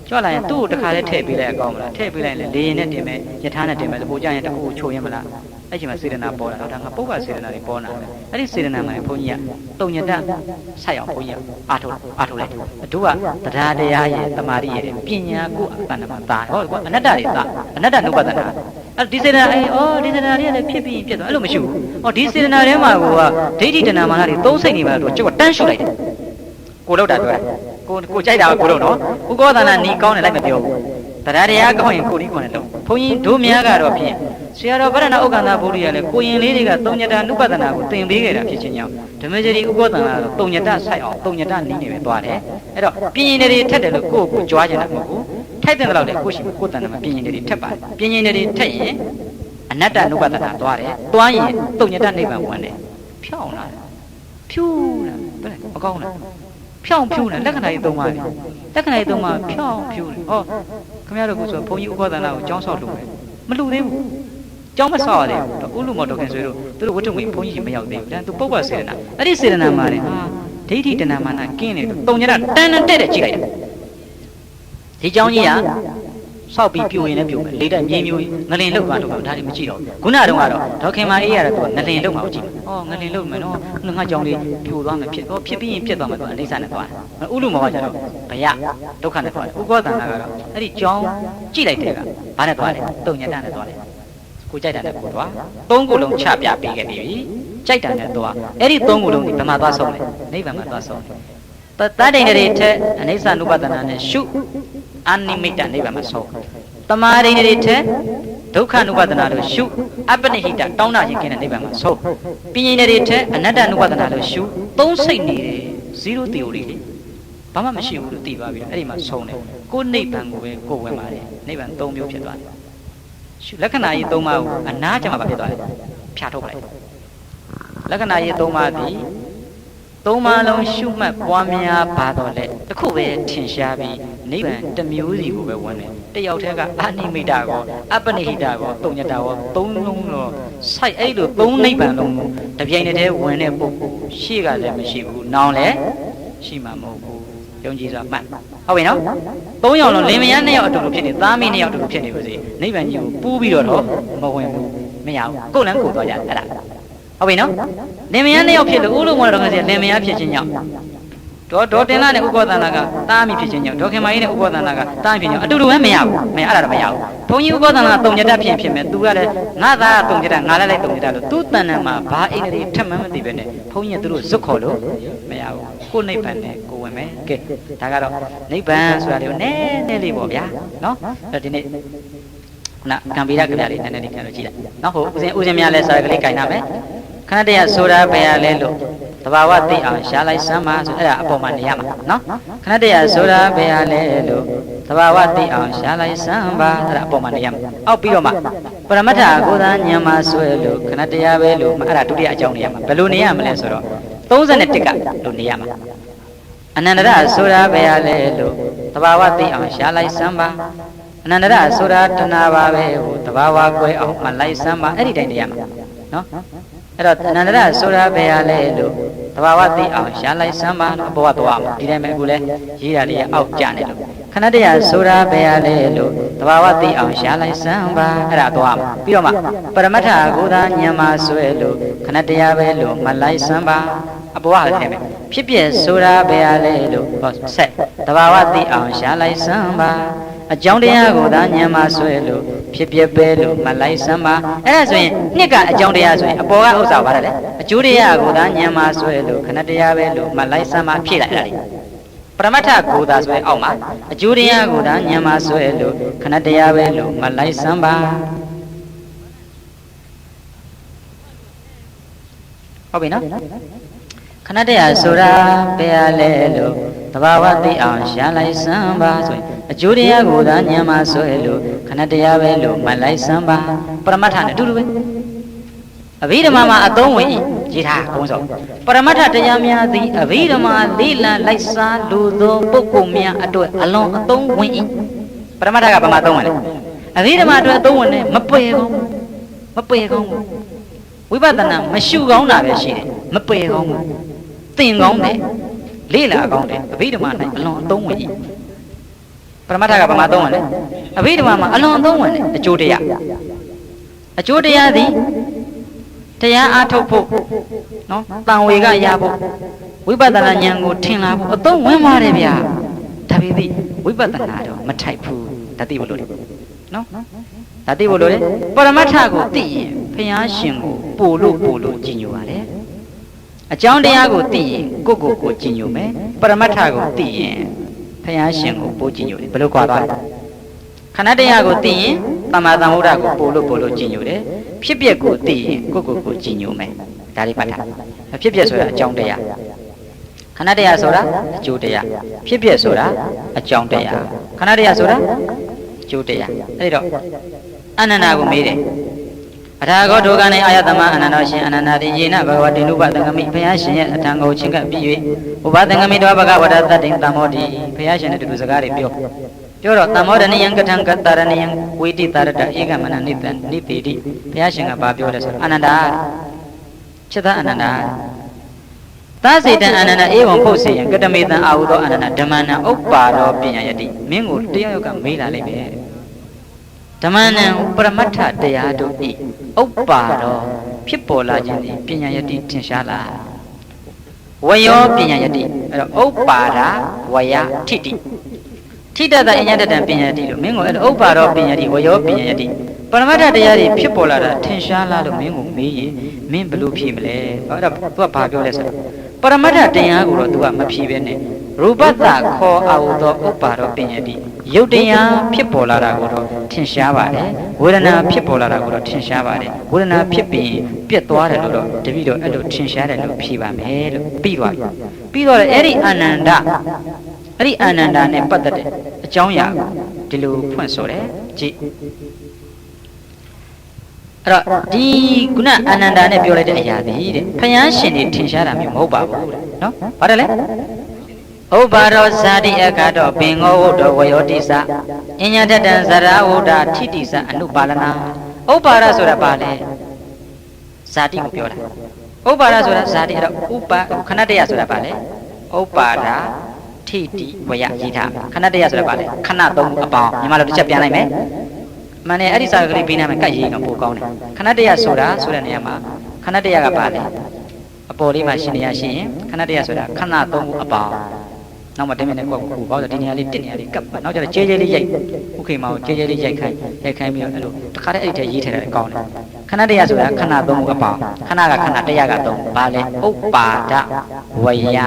ကြွလာရင်သူ့ကိုတခါလေးထည့်ပေးလိုက်အကောင်းမလားထည့်ပေးလိုက်ရင်လေရင်နဲ့တင်မယ်ယထာနဲ့တင်မယ်ဟိုကျရင်တခုချိုရင်မလားအဲ့ဒီမှာစေတနာပေါ်လာတော့ဒါငါပုပ္ပစေတနာတွေပေါ်လာတယ်အဲ့ဒီစေတနာမှာဘုန်းကြီးကတုံညတဆက်အောင်ဘုန်းကြီးကအာထုတ်လိုက်တို့ကတရားတရားရဲ့တမာရီရဲ့ပညာကိုအပန္နမှာသာဟုတ်ကွာအနတ္တတွေသာအနတ္တနုပဒနာအဲ့ဒီစေတနာဒီစေတနာတွေလည်းဖြစ်ပြီးပြတ်သွားအဲ့လိုမရှိဘူးဒီစေတနာထဲမှာကဒိဋ္ဌိတဏမာနတွေသုံးစိတ်နေပါတော့ကျောက်တန်းရှုလိုက်တယ်ကိုလောက်တာပြောတာကိုကြိုက်တာကိုလို့နော်ဥက္ကောသနာနီးကောင်းတယ်လိုက်မပြောဘူးတရားတရားကောင်းရင်ကိုဒီကွန်နဲ့တော့ဘုန်းကြီးတို့များကတော့ဖြင့်ဆရာတော်ဗရဏဥက္ကန္တာဘုရားလည်းကိုရင်လေးတွေကသုံးညတနုပဒနာကိုသင်ပေးခဲ့တာဖြစ်ချင်းကြောင့်ဓမ္မစရိဥက္ကောသနာတော့သုံးညတဆိုင်အောင်သုံးညတနီးနေပဲသွားတယ်အဲ့တော့ပြင်းရင်တွေထက်တယ်လို့ကိုကြွားကြတာမဟုတ်ဘူးထိုက်တယ်လို့လည်းကိုရှိကိုတန်တယ်မှာပြင်းရင်တွေထက်ပါတယ်ပြင်းရင်တွေထက်ရင်အနတ္တနုပဒနာသွားတယ်သွားရင်သုံးညတနိဗ္ဗာန်ဝင်တယ်ဖြောင်းလာတယ်ဖြူလာဘယ်လဲမကောင်းလားဖြောင်းဖြူလာလက္ခဏာကြီးသုံးပါလေလက္ခဏာကြီးသုံးပါဖြောင်းဖြူတယ်ဟောခင်ဗျားတို့ကဆိုဘုန်းကြီးဥက္ကောသနာကိုကျောင်းဆောက်လို့ပဲမလူသေးဘူးကျောင်းမဆောက်ရသေးဘူးဥလူမောတော်ခင်ဆိုတို့သူတို့ဝတ္ထုငွေဘုန်းကြီးမရောက်သေးဘူးဒါသူပုပ္ပစေတနာအဲ့ဒီစေတနာမှာလေဒိဋ္ဌိတဏမာနကင်းနေတော့တုံညတာတန်တန်တဲ့ကြည့်လိုက်တယ်ဒီကျောင်းကြီးက စောက်ပြီးပြိုရင်လည်းပြိုမယ်လေတက်မြင်းမျိုးငလင်လောက်သွားလို့ဒါတွေမကြည့်တော့ခုနကတော့ဒေါခင်မာအေးရတော့သူကငလင်လောက်မှာကြည့်ဩငလင်လောက်မယ်နော်ငါကြောင့်လေးပြိုသွားမယ်ဖြစ်ပြီးရင်ဖြစ်သွားမယ်သူအိဋ္ဌာနဲ့သွားတယ်ဥလူမောကကျတော့ဘယဒုက္ခနဲ့သွားတယ်ဥကောသန္တာကတော့အဲ့ဒီကြောင်းကြည့်လိုက်တဲ့ကဘာနဲ့သွားလဲတုံညတနဲ့သွားတယ်ကိုကြိုက်တာနဲ့ကိုသွားသုံးခုလုံးချပြပေးခဲ့ပြီကြိုက်တာနဲ့သွားအဲ့ဒီသုံးခုလုံးဒီဘယ်မှာသွားဆုံးလဲနိဗ္ဗာန်မှာသွားဆုံးတယ်တတ္တိန်တွေထက်အနိစ္စနုပဒနာနဲ့ရှုအနိမိတ်တနိဗ္ဗာန်မှာဆုံးတမာရိန်တွေထက်ဒုက္ခနုပဒနာလို့ရှုအပ္ပနိဟိတတောင်းတခြင်းကင်းတဲ့နိဗ္ဗာန်မှာဆုံးပညာတွေထက်အနတ္တနုပဒနာလို့ရှုသုံးစိတ်နေတယ်0 theory လေဘာမှမရှိဘူးလို့သိပါပြီအဲ့ဒီမှာဆုံးတယ်ကိုနိဗ္ဗာန်ကိုပဲကိုဝင်ပါတယ်နိဗ္ဗာန်၃မျိုးဖြစ်သွားတယ်ရှုလက္ခဏာကြီး၃ပါးကိုအနာကျမှဖြစ်သွားတယ်ဖြာထုတ်ပလိုက်လက္ခဏာကြီး၃ပါးသည်သုံးပါးလုံးရှုမှတ်ပွားများပါတော့လေတခုပဲထင်ရှားပြီးနိဗ္ဗာန်တစ်မျိုးစီကိုပဲဝင်တယ်တယောက်တည်းကအနိမိတ်တာကောအပ္ပနိဟိတာကောတုံညတာကောသုံးလုံးတော့စိုက်အဲ့လိုသုံးနိဗ္ဗာန်လုံးကိုတပြိုင်တည်းဝင်တဲ့ပုဂ္ဂိုလ်ရှေ့ကလည်းမရှိဘူးနောင်လည်းရှိမှာမဟုတ်ဘူးယုံကြည်စွာမှတ်ဟုတ်ပြီနော်၃ယောက်လုံးလင်မယား၂ယောက်အတူတူဖြစ်နေသားမီး၂ယောက်အတူတူဖြစ်နေပါစေနိဗ္ဗာန်ကြီးကိုပူးပြီးတော့မဝင်ဘူးမရဘူးကိုယ်လည်းကိုယ်သွားကြအဲ့ဒါဟုတ်ပြီနော်လင်မယားနှစ်ယောက်ဖြစ်လို့ဥလုံးမောတော်ကစီလင်မယားဖြစ်ခြင်းကြောင့်ဒေါ်တင်လာနဲ့ဥပ္ပဒနာကတားမိဖြစ်ခြင်းကြောင့်ဒေါခင်မကြီးနဲ့ဥပ္ပဒနာကတားမိဖြစ်ခြင်းအတူတူပဲမရဘူးမရအဲ့ဒါတော့မရဘူးဘုန်းကြီးဥပ္ပဒနာတုံညတဖြစ်မယ်သူကလည်းငါသားတုံညတငါလည်းတုံညတလို့သူ့တဏ္ဍာမှာဘာအိန္ဒြေထက်မှန်းမသိပဲနဲ့ဘုန်းကြီးကသူတို့ဇွတ်ခေါ်လို့မရဘူးကိုနိဗ္ဗာန်နဲ့ကိုဝင်မယ်ကဲဒါကတော့နိဗ္ဗာန်ဆိုတာတွေကိုနည်းနည်းလေးပေါ့ဗျာနော်အဲ့ဒီနေ့နာကံပိရကဗျာလေးနည်းနည်းလေးခံလို့ကြည့်လိုက်နော်ဟုတ်ဦးစင်များလဲစာကလေးခြင်နာမယ်ခဏတည်းဆိုတာဘယ်ရလဲလို့တဘာဝသိအောင်ရှားလိုက်စမ်းပါဆိုအဲ့ဒါအပေါ်မှာနေရမှာနော်ခဏတည်းဆိုတာဘယ်ရလဲလို့တဘာဝသိအောင်ရှားလိုက်စမ်းပါအဲ့ဒါအပေါ်မှာနေရမှာအောက်ပြီးတော့မှပရမတ္ထကိုသာညံမှာဆွဲလို့ခဏတည်းပဲလို့အဲ့ဒါဒုတိယအကြောင်းနေရမှာဘယ်လိုနေရမလဲဆိုတော့31ကလို့နေရမှာအနန္တရဆိုတာဘယ်ရလဲလို့တဘာဝသိအောင်ရှားလိုက်စမ်းပါအနန္တရဆိုတာတဏှာပါပဲဟိုတဘာဝကွဲအောင်မလိုက်စမ်းပါအဲ့ဒီတိုင်းနေရမှာနော်အဲ့တော့အနန္တရဆိုတာဘယ်ရလဲလို့တဘာဝသိအောင်ရှားလိုက်စမ်းပါလို့ဘဝသွားမှာဒီတိုင်းပဲအခုလဲရေးတာလေးအောက်ကျနေလို့ခဏတည်းဆိုတာဘယ်ရလဲလို့တဘာဝသိအောင်ရှားလိုက်စမ်းပါအဲ့ဒါသွားမှာပြီးတော့မှပရမတ္ထကိုသာညံမှာဆွဲလို့ခဏတည်းပဲလို့မလိုက်စမ်းပါအဘဝလည်းပဲဖြစ်ပြဆိုတာဘယ်ရလဲလို့ဆက်တဘာဝသိအောင်ရှားလိုက်စမ်းပါအကြောင်းတရားကိုသာညံမှာဆွဲလို့ဖြစ်ပြပဲလို့မလိုက်စမ်းပါအဲ့ဒါဆိုရင်နှစ်ကအကြောင်းတရားဆိုရင်အပေါ်ကဥစ္စာပါလေအကျိုးတရားကိုသာညံမှာဆွဲလို့ခဏတရားပဲလို့မလိုက်စမ်းပါဖြည့်လိုက်အဲ့ဒါလေးပရမတ္ထကိုသာဆွဲအောက်မှာအကျိုးတရားကိုသာညံမှာဆွဲလို့ခဏတရားပဲလို့မလိုက်စမ်းပါဟုတ်ပြီနော်ခဏတည်းဆိုတာဘယ်ရလဲလို့တဘာဝသိအောင်ရှားလိုက်စမ်းပါဆိုရင်အကျိုးတရားကိုသာညံမှာဆွဲလို့ခဏတရားပဲလို့မလိုက်စမ်းပါပရမတ္ထနဲ့အတူတူပဲအဘိဓမ္မာမှာအသုံးဝင်ရေးထားဘုံစောပရမတ္ထတရားများသည်အဘိဓမ္မာလေးလံလိုက်စားလိုသောပုဂ္ဂိုလ်များအတွက်အလွန်အသုံးဝင်၏ပရမတ္ထကဘာမှသုံးဝင်လဲအဘိဓမ္မာအတွက်အသုံးဝင်တယ်မပယ်ကောင်းမပယ်ကောင်းဝိပဿနာမရှုကောင်းတာပဲရှိတယ်မပယ်ကောင်းသင်ကောင်းတယ်လေးလာကောင်းတယ်အဘိဓမ္မာ၌အလွန်အသုံးဝင်၏ပရမတ္ထကဘာမှသုံးဝင်လဲအဘိဓမ္မာမှာအလွန်အသုံးဝင်တယ်အကျိုးတရားသည်တရားအားထုတ်ဖို့နော်တန်ဝေကရဖို့ဝိပဿနာဉာဏ်ကိုထင်လာဖို့အသုံးဝင်ပါတယ်ဗျာဒါပေမဲ့ဝိပဿနာတော့မထိုက်ဘူးဒါသိဖို့လိုတယ်နော်ဒါသိဖို့လိုတယ်ပရမတ္ထကိုသိရင်ဘုရားရှင်ကိုပို့လို့ကြည်ညိုပါတယ်အကြောင်းတရားကိုသိရင်ကိုကြည်ညိုမယ်ပရမတ္ထကိုသိရင်ဘုရားရှင်ကိုပို့ကြည်ညိုတယ်ဘယ်လိုကြွားသွားလဲခဏတရားကိုသိရင်သမ္မာသမ္ဗုဒ္ဓကိုပို့လို့ကြည်ညိုတယ်ဖြစ်ပျက်ကိုသိရင်ကိုကြည်ညိုမယ်ဒါလေးပတ်ထားဖြစ်ပျက်ဆိုတာအကြောင်းတရားခဏတရားဆိုတာအကျိုးတရားဖြစ်ပျက်ဆိုတာအကြောင်းတရားခဏတရားဆိုတာအကျိုးတရားအဲ့တော့အနန္တကိုမေးတယ်အထာဂောဒုက္ခနဲ့အာယတမအနန္တရှင်အနန္တတိယေနဘဂဝတိနုပသံဃမိဘုရားရှင်ရဲ့အထံကိုချင်းကပ်ပြီး၍ဥပသံဃမိတော်ဘဂဝတတတ္တိတမောတိဘုရားရှင်နဲ့တူတူစကားတွေပြောတော့တမောဒနိယံကထံကတ္တရဏိယံဝိတိတရတဧကမနနိတံနိတိတိဘုရားရှင်ကဘာပြောလဲဆိုတော့အနန္တจิตအနန္တသာစေတံအနန္တဧဝံဖုတ်စေယံကတမေတံအာဟုသောအနန္တဓမ္မနံဥပ္ပါရောပညာယတိမင်းကိုတယောက်ကမေးလာလိမ့်မယ် ဓမ္မနံပရမတ္ထတရားတို့ဤဥပ္ပါတော့ဖြစ်ပေါ်လာခြင်းဒီပညာယတိထင်ရှားလာဝယောပညာယတိအဲ့တော့ဥပ္ပါဒဝယထိတိထိတတအညတတံပညာယတိလို့မင်းကိုအဲ့ဥပ္ပါတော့ပညာယတိဝယောပညာယတိပရမတ္ထတရားတွေဖြစ်ပေါ်လာတာထင်ရှားလာလို့မင်းကိုမေးရင်မင်းဘယ်လိုဖြေမလဲအဲ့တော့ तू ကဘာပြောလဲဆိုတော့ပရမတ္ထတရားကိုတော့ तू ကမဖြေပဲနဲ့ရူပတ္တခေါ်အာဟုသောဥပ္ပါတော့ပညာယတိယုတ်တရားဖြစ်ပေါ်လာတာကိုတော့ထင်ရှားပါတယ်ဝေဒနာဖြစ်ပေါ်လာတာကိုတော့ထင်ရှားပါတယ်ဝေဒနာဖြစ်ပြီးပြတ်သွားတယ်လို့တော့တပည့်တော်အဲ့လိုထင်ရှားတယ်လို့ဖြေပါမယ်လို့ပြီးသွားပြီပြီးတော့အဲ့ဒီအာနန္ဒနဲ့ပတ်သက်တဲ့အကြောင်းအရာဒီလိုဖွင့်ဆိုတယ်ကြည့်အဲ့တော့ဒီခုနအာနန္ဒနဲ့ပြောလိုက်တဲ့အရာသည်တဲ့ဖယားရှင်တွေထင်ရှားတာမျိုးမဟုတ်ပါဘူးတဲ့နော်ဘာတယ်လဲဥပ္ပါရောဇာတိအက္ခတောပင်ငောဝုဒ္ဓဝယောတိစအညတတံဇရာဝုဒ္ဓထိတိစအနုပါလနာဥပ္ပါရဆိုတာဘာလဲဇာတိကိုပြောတာဥပ္ပါရဆိုတာဇာတိအဲ့တော့ဥပ္ပါခဏတရဆိုတာဘာလဲဥပ္ပါဒထိတိဝယရေးထားခဏတရဆိုတာဘာလဲခဏသုံးအပေါင်းညီမတို့တစ်ချက်ပြန်လိုက်မယ်မန်နေအဲ့ဒီစာကလေးပြီးနာမယ်ကတ်ရေးကပိုကောင်းတယ်ခဏတရဆိုတာဆိုတဲ့နေရာမှာခဏတရကဘာလဲအပေါ်လေးမှာရှင်းနေရရှင်းရင်ခဏတရဆိုတာခဏသုံးအပေါင်းနောက်မှတမင်နဲ့ကိုယ့်ကိုဘာလို့ဒီနေရာလေးတစ်နေရာလေးကပ်နောက်ကျတော့ကျဲကျဲလေးရိုက်ဥခေမောကျဲကျဲလေးရိုက်ခိုင်းပြီးတော့အဲ့လိုတခါတည်းအဲ့ဒီထဲရေးထည့်တယ်ကောင်းတယ်ခဏတရဆိုတာခဏသုံးအပေါင်းခဏကခဏတရကသုံးဘာလဲဥပ္ပါဒဝယ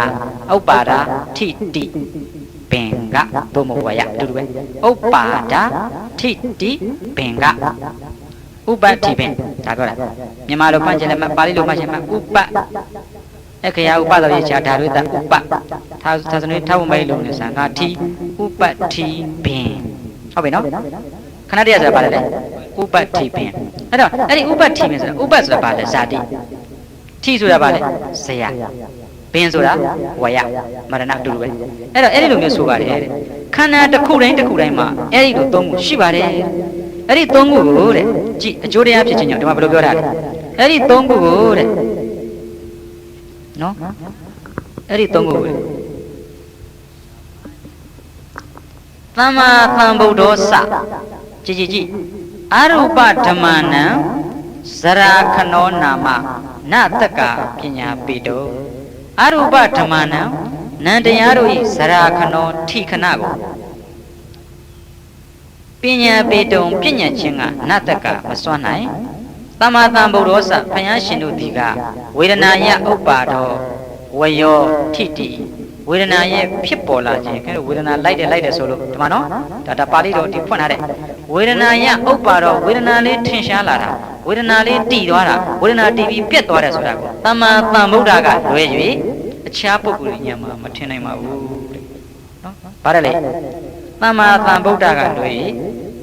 ဥပ္ပါဒထိတိပင်ကသို့မဟုတ်ဝယအတူတူပဲဥပ္ပါဒထိတိပင်ကဥပ္ပတိပင်ဒါပြောတာမြန်မာလိုမှတ်ချင်တယ်ပါဠိလိုမှတ်ချင်မှာဥပ္ပအခရာဥပသောရေချာဓာရွေတဥပသာသနွေထောက်မိုင်းလုံးနဲ့ဆံဃာတိဥပတိပင်ဟုတ်ပြီနော်ခဏတည်းဆိုတာဘာလဲဥပတိပင်အဲ့တော့အဲ့ဒီဥပတိပင်ဆိုတာဥပဆိုတာဘာလဲဇာတိထိဆိုတာဘာလဲဇယပင်ဆိုတာဝယမရဏအတူတူပဲအဲ့တော့အဲ့ဒီလိုမျိုးဆိုပါတယ်တဲ့ခန္ဓာတစ်ခုတိုင်းမှာအဲ့ဒီလိုသုံးခုရှိပါတယ်အဲ့ဒီသုံးခုကိုတဲ့ကြည့်အကျိုးတရားဖြစ်ခြင်းကြောင့်ဒီမှာဘယ်လိုပြောတာလဲအဲ့ဒီသုံးခုကိုတဲ့နော်အဲ့ဒီသုံးခုပဲသမ္မာသမ္ဗုဒ္ဓောစကြည်အရူပဓမ္မနံဇရာခနောနာမနတက္ကပညာပေတောအရူပဓမ္မနံနန္တရားတို့ဤဇရာခနောထိခဏကိုပညာပေတုံပြဉ္ညာချင်းကနတက္ကမစွမ်းနိုင်သမ္မာသမ္ဗုဒ္ဓောစဘုရားရှင်တို့ဒီကဝေဒနာယဥပ္ပါဒောဝယောထိတိဝေဒနာရဲ့ဖြစ်ပေါ်လာခြင်းအဲဝေဒနာလိုက်တယ်ဆိုလို့ဒီမှာနော်ဒါပါဠိတော်ဒီဖွင့်ထားတဲ့ဝေဒနာယဥပ္ပါဒောဝေဒနာလေးထင်ရှားလာတာဝေဒနာလေးတည်သွားတာဝေဒနာတည်ပြီးပြတ်သွားတယ်ဆိုတာကိုသမ္မာသမ္ဗုဒ္ဓကလွယ်၍အခြားပုဂ္ဂိုလ်ဉာဏ်မှာမထင်နိုင်ပါဘူးတဲ့နော်ဗါတယ်လေသမ္မာသမ္ဗုဒ္ဓကလွယ်၍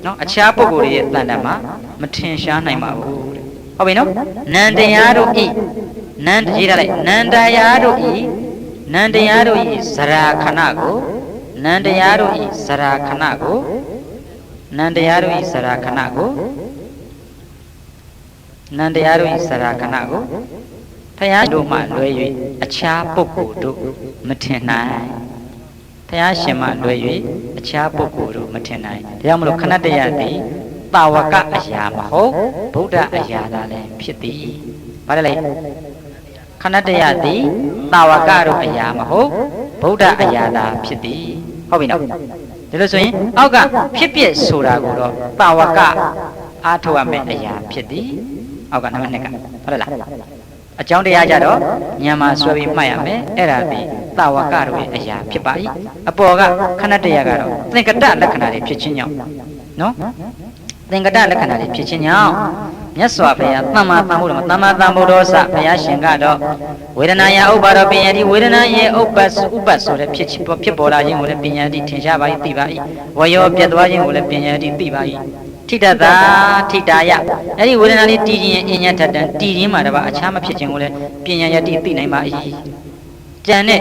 နော်အခြားပုဂ္ဂိုလ်ရဲ့တဏ္ဍာမှာမထင်ရှားနိုင်ပါဘူးတဲ့ဟုတ်ပြီနော်နန္တရားတို့ဤနန္တရေးထားလိုက်နန္တရားတို့ဤနန္တရားတို့ဤဇရာခဏကိုနန္တရားတို့ဤဇရာခဏကိုနန္တရားတို့ဤဇရာခဏကိုနန္တရားတို့ဤဇရာခဏကိုဘုရားတို့မှလွဲ၍အခြားပုဂ္ဂိုလ်တို့မထင်နိုင်ဘုရားရှင်မှလွဲ၍အခြားပုဂ္ဂိုလ်တို့မထင်နိုင်ဒါကြောင့်မလို့ခဏတရသည်တာဝကအရာမဟုတ်ဗုဒ္ဓအရာသာလည်းဖြစ်သည်ဘာလဲခဏတရသည်တာဝကတို့အရာမဟုတ်ဗုဒ္ဓအရာသာဖြစ်သည်ဟုတ်ပြီနော်ဒီလိုဆိုရင်အောက်ကဖြစ်ပြဆိုတာကိုတော့တာဝကအားထုတ်ရမယ့်အရာဖြစ်သည်အောက်ကနံပါတ်2ကဟုတ်လားအကြောင်းတရားကြတော့ဉာဏ်မှာဆွဲပြီးမှတ်ရမယ်အဲ့ဒါပြီးတာဝကတို့ရဲ့အရာဖြစ်ပါ၏အပေါ်ကခဏတရကတော့သင်္ကတလက္ခဏာတွေဖြစ်ခြင်းကြောင့်နော်သင်္ကတလက္ခဏာတွေဖြစ်ခြင်းကြောင့်မြတ်စွာဘုရားသမ္မာသမ္ဗုဒ္ဓသမ္မာသမ္ဗုဒ္ဓောစဘုရားရှင်ကတော့ဝေဒနာယဥပ္ပါရောပညာတိဝေဒနာရဲ့ဥပ္ပတ်ဆိုတဲ့ဖြစ်ပေါ်လာခြင်းကိုလည်းပညာတိထင်ရှားပါ၏သိပါ၏ဝယောပြတ်သွားခြင်းကိုလည်းပညာတိသိပါ၏ထိတ္တသာထိတာယအဲ့ဒီဝေဒနာလေးတည်ခြင်းရဲ့အညထတံတည်ခြင်းမှာတပါအခြားမဖြစ်ခြင်းကိုလည်းပညာယတိသိနိုင်ပါ၏ကြံတဲ့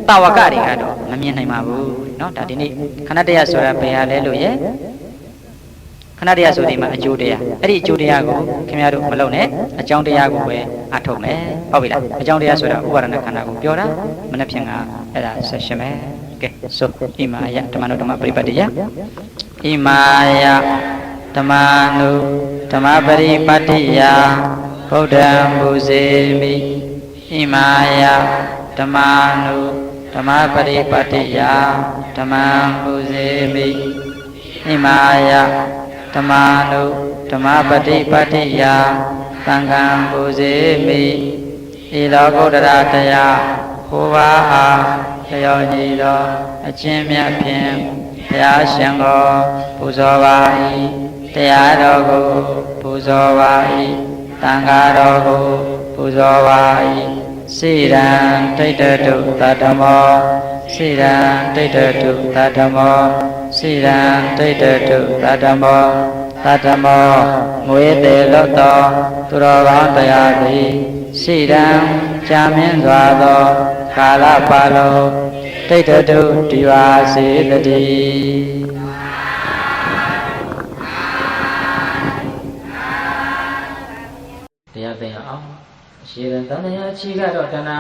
တာဝကတွေကတော့မမြင်နိုင်ပါဘူးเนาะဒါဒီနေ့ခဏတရဆိုတာဘယ်ဟာလဲလို့ရဲ့ခဏတရားဆိုဒီမှာအကျိုးတရားအဲ့ဒီအကျိုးတရားကိုခင်ဗျားတို့မလုပ်နဲ့အကြောင်းတရားကိုပဲအထုတ်မယ်ဟုတ်ပြီလားအကြောင်းတရားဆိုတာဥပါဒနာခန္ဓာကိုပြောတာမနေ့ဖြင့်ကအဲ့ဒါဆက်ရှင်မယ်ကဲဆိုဣမာယဓမ္မနုဓမ္မပရိပတ်တိယဣမာယ ဓမ္မာနုဓမ္မပရိပတ်တိယဗုဒ္ဓံပူဇေမိဣမာယဓမ္မာနုဓမ္မပရိပတ်တိယဓမ္မံပူဇေမိဣမာယဓမ္မာနုဓမ္မပฏิပတ်တိယသံဃံပူဇေမိဤလောကုတ္တရာတရားဟောပါအားလျော်ညီသောအချင်းမြတ်ဖြင့်ဘုရားရှင်ကိုပူဇော်ပါ၏တရားတော်ကိုပူဇော်ပါ၏သံဃာတော်ကိုပူဇော်ပါ၏စိရန်တိတ္တတုသတ္တမောစိရန်တိတ္တတုသတ္တမောစိရန်တိတ္တတုသတ္တမောသတ္တမောမွေတေလွတ်သောသူတော်ကောင်းတရားသည်စိရန်ကြာမြင့်စွာသောကာလပတ်လုံးတိတ္တတုတည်ပါစေတည်းတရားသင်အောင်ရှင်းတဲ့တဏှာချီကတော့တဏှာ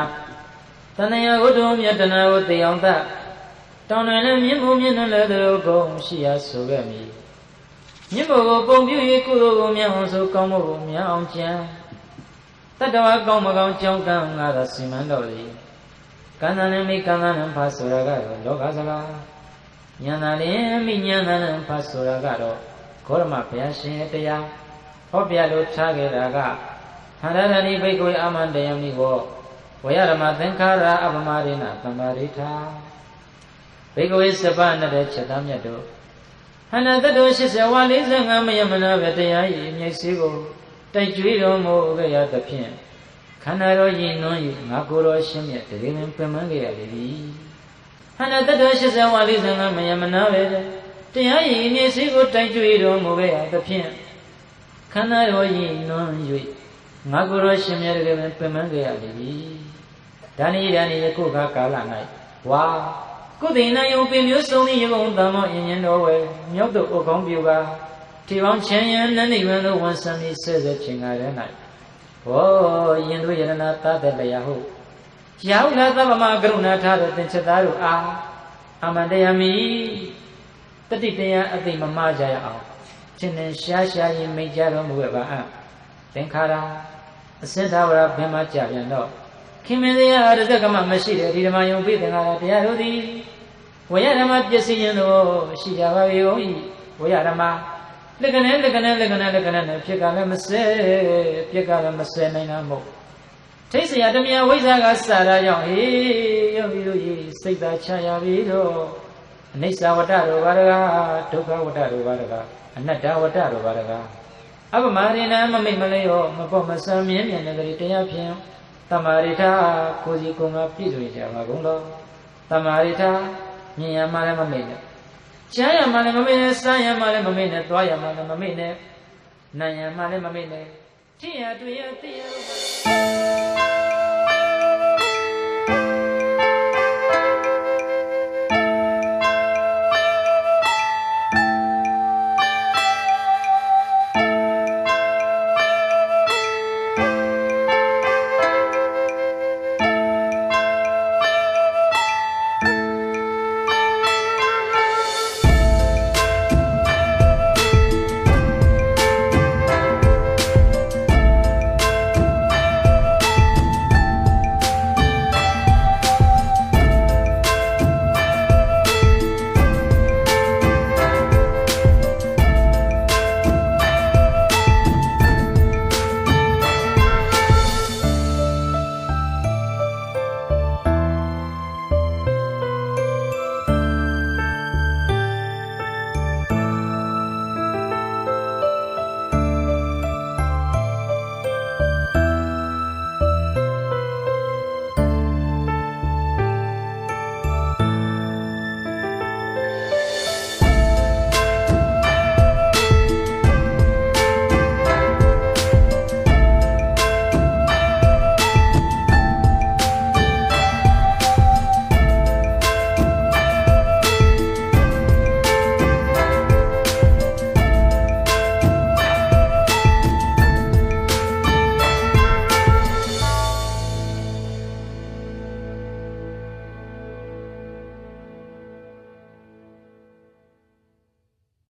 ကိုတို့မြတ်တဏှာကိုသိအောင်သတောင်းတယ်မြင့်မှုမြင့်တယ်တို့ကုန်ရှိရဆိုခဲ့မည်မြင့်ဖို့ကိုပုံပြု၍ကုသိုလ်ကိုမြတ်အောင်ဆိုကောင်းမှုကိုမြတ်အောင်ကြံတတ္တဝါကောင်းမကောင်းကြောင်းကံငါသာစီမံတော်လေကံသာနဲ့မိကံသာနဲ့ဖတ်ဆိုတာကတော့လောကစကားဉာဏ်သာနဲ့မိဉာဏ်သာနဲ့ဖတ်ဆိုတာကတော့ဂေါရမဘုရားရှင်ရဲ့တရားဟောပြလို့ထားခဲ့တာကထာရဏိဘိက္ခွေအာမန္တယမိဟောဝေယဓမ္မသင်္ခါရအပမရိဏသမ္မာရိထာဘိက္ခွေစပနဲ့တဲ့ချက်သားမြတ်တို့ဟန္တတ္တော80ဝါ45မယမနာပဲတရားဤမြိတ်စည်းကိုတိုက်ကြွေးတော်မူခဲ့ရသဖြင့်ခန္ဓာတော်ယဉ်နှွန်း၍ငါကိုယ်တော်ရှင်းမြတ်တည်ရင်ပင်ပန်းခဲ့ရလေသည်ဟန္တတ္တော80ဝါ45မယမနာပဲတရားဤမြိတ်စည်းကိုတိုက်ကြွေးတော်မူခဲ့ရသဖြင့်ခန္ဓာတော်ယဉ်နှွန်း၍ငါကိုယ်တော်ရှင်မြတ်တည်းပင်ပန်းခဲ့ရလေသည်ဒါနည်းယခုကာလ၌ဝါကုသိဏယုံပင်မျိုးစုံသည်ယကုံတမ္မောအင်ញင်တော်ဝဲမြောက်တို့ဥကောင်းပြူကာထေပေါင်းချမ်းရန်နန္ဒီဝံတို့ဝန်ဆံပြီးဆဲဆဲချင်းကားတဲ့၌ဟောယင်တို့ယရဏသတ္တလျာဟုရောက်လာသဗ္ဗမကရုဏာထားတဲ့သင်္ချသားတို့အားအမန္တယမိတတိတရားအသိမမကြရအောင်ရှင်နဲ့ရှားရှားရင်မိတ်ကြတော်မူခဲ့ပါအံ့သင်္ခါရအစသဝရဘင်မကြပြန်တော့ခင်မင်းတရားအရဇကမမရှိတဲ့ဒီဓမ္မယုံပိသင်္ခါရတရားတို့သည်ဝေယဓမ္မပစ္စည်းရင်တို့ရှိကြပါ၏ဝေယဓမ္မလက္ခဏာနဲ့ဖြစ်ကလည်းမစဲပြက်ကလည်းမစဲနိုင်တာမဟုတ်ထိတ်เสียတမယဝိဇ္ဇာကစာရာကြောင့်ဟေးယောဂီတို့ကြီးစိတ်သာချရပြီတော့အနိစ္စဝတ္တတို့ဘာတကားဒုက္ခဝတ္တတို့ဘာတကားအနတ္တဝတ္တတို့ဘာတကားအပမရိဏမမိတ်မလဲရောမပေါ်မဆမ်းမြင်းမြင်တဲ့တရားဖြင့်တမာရိထာကိုစီကုံကပြည့်စုံကြပါကုန်လောတမာရိထာမြင်ရမှလည်းမမိတ်နဲ့ကြားရမှလည်းမမိတ်နဲ့စားရမှလည်းမမိတ်နဲ့သွားရမှလည်းမမိတ်နဲ့နားရမှလည်းမမိတ်နဲ့ထိရတွေ့ရသိရ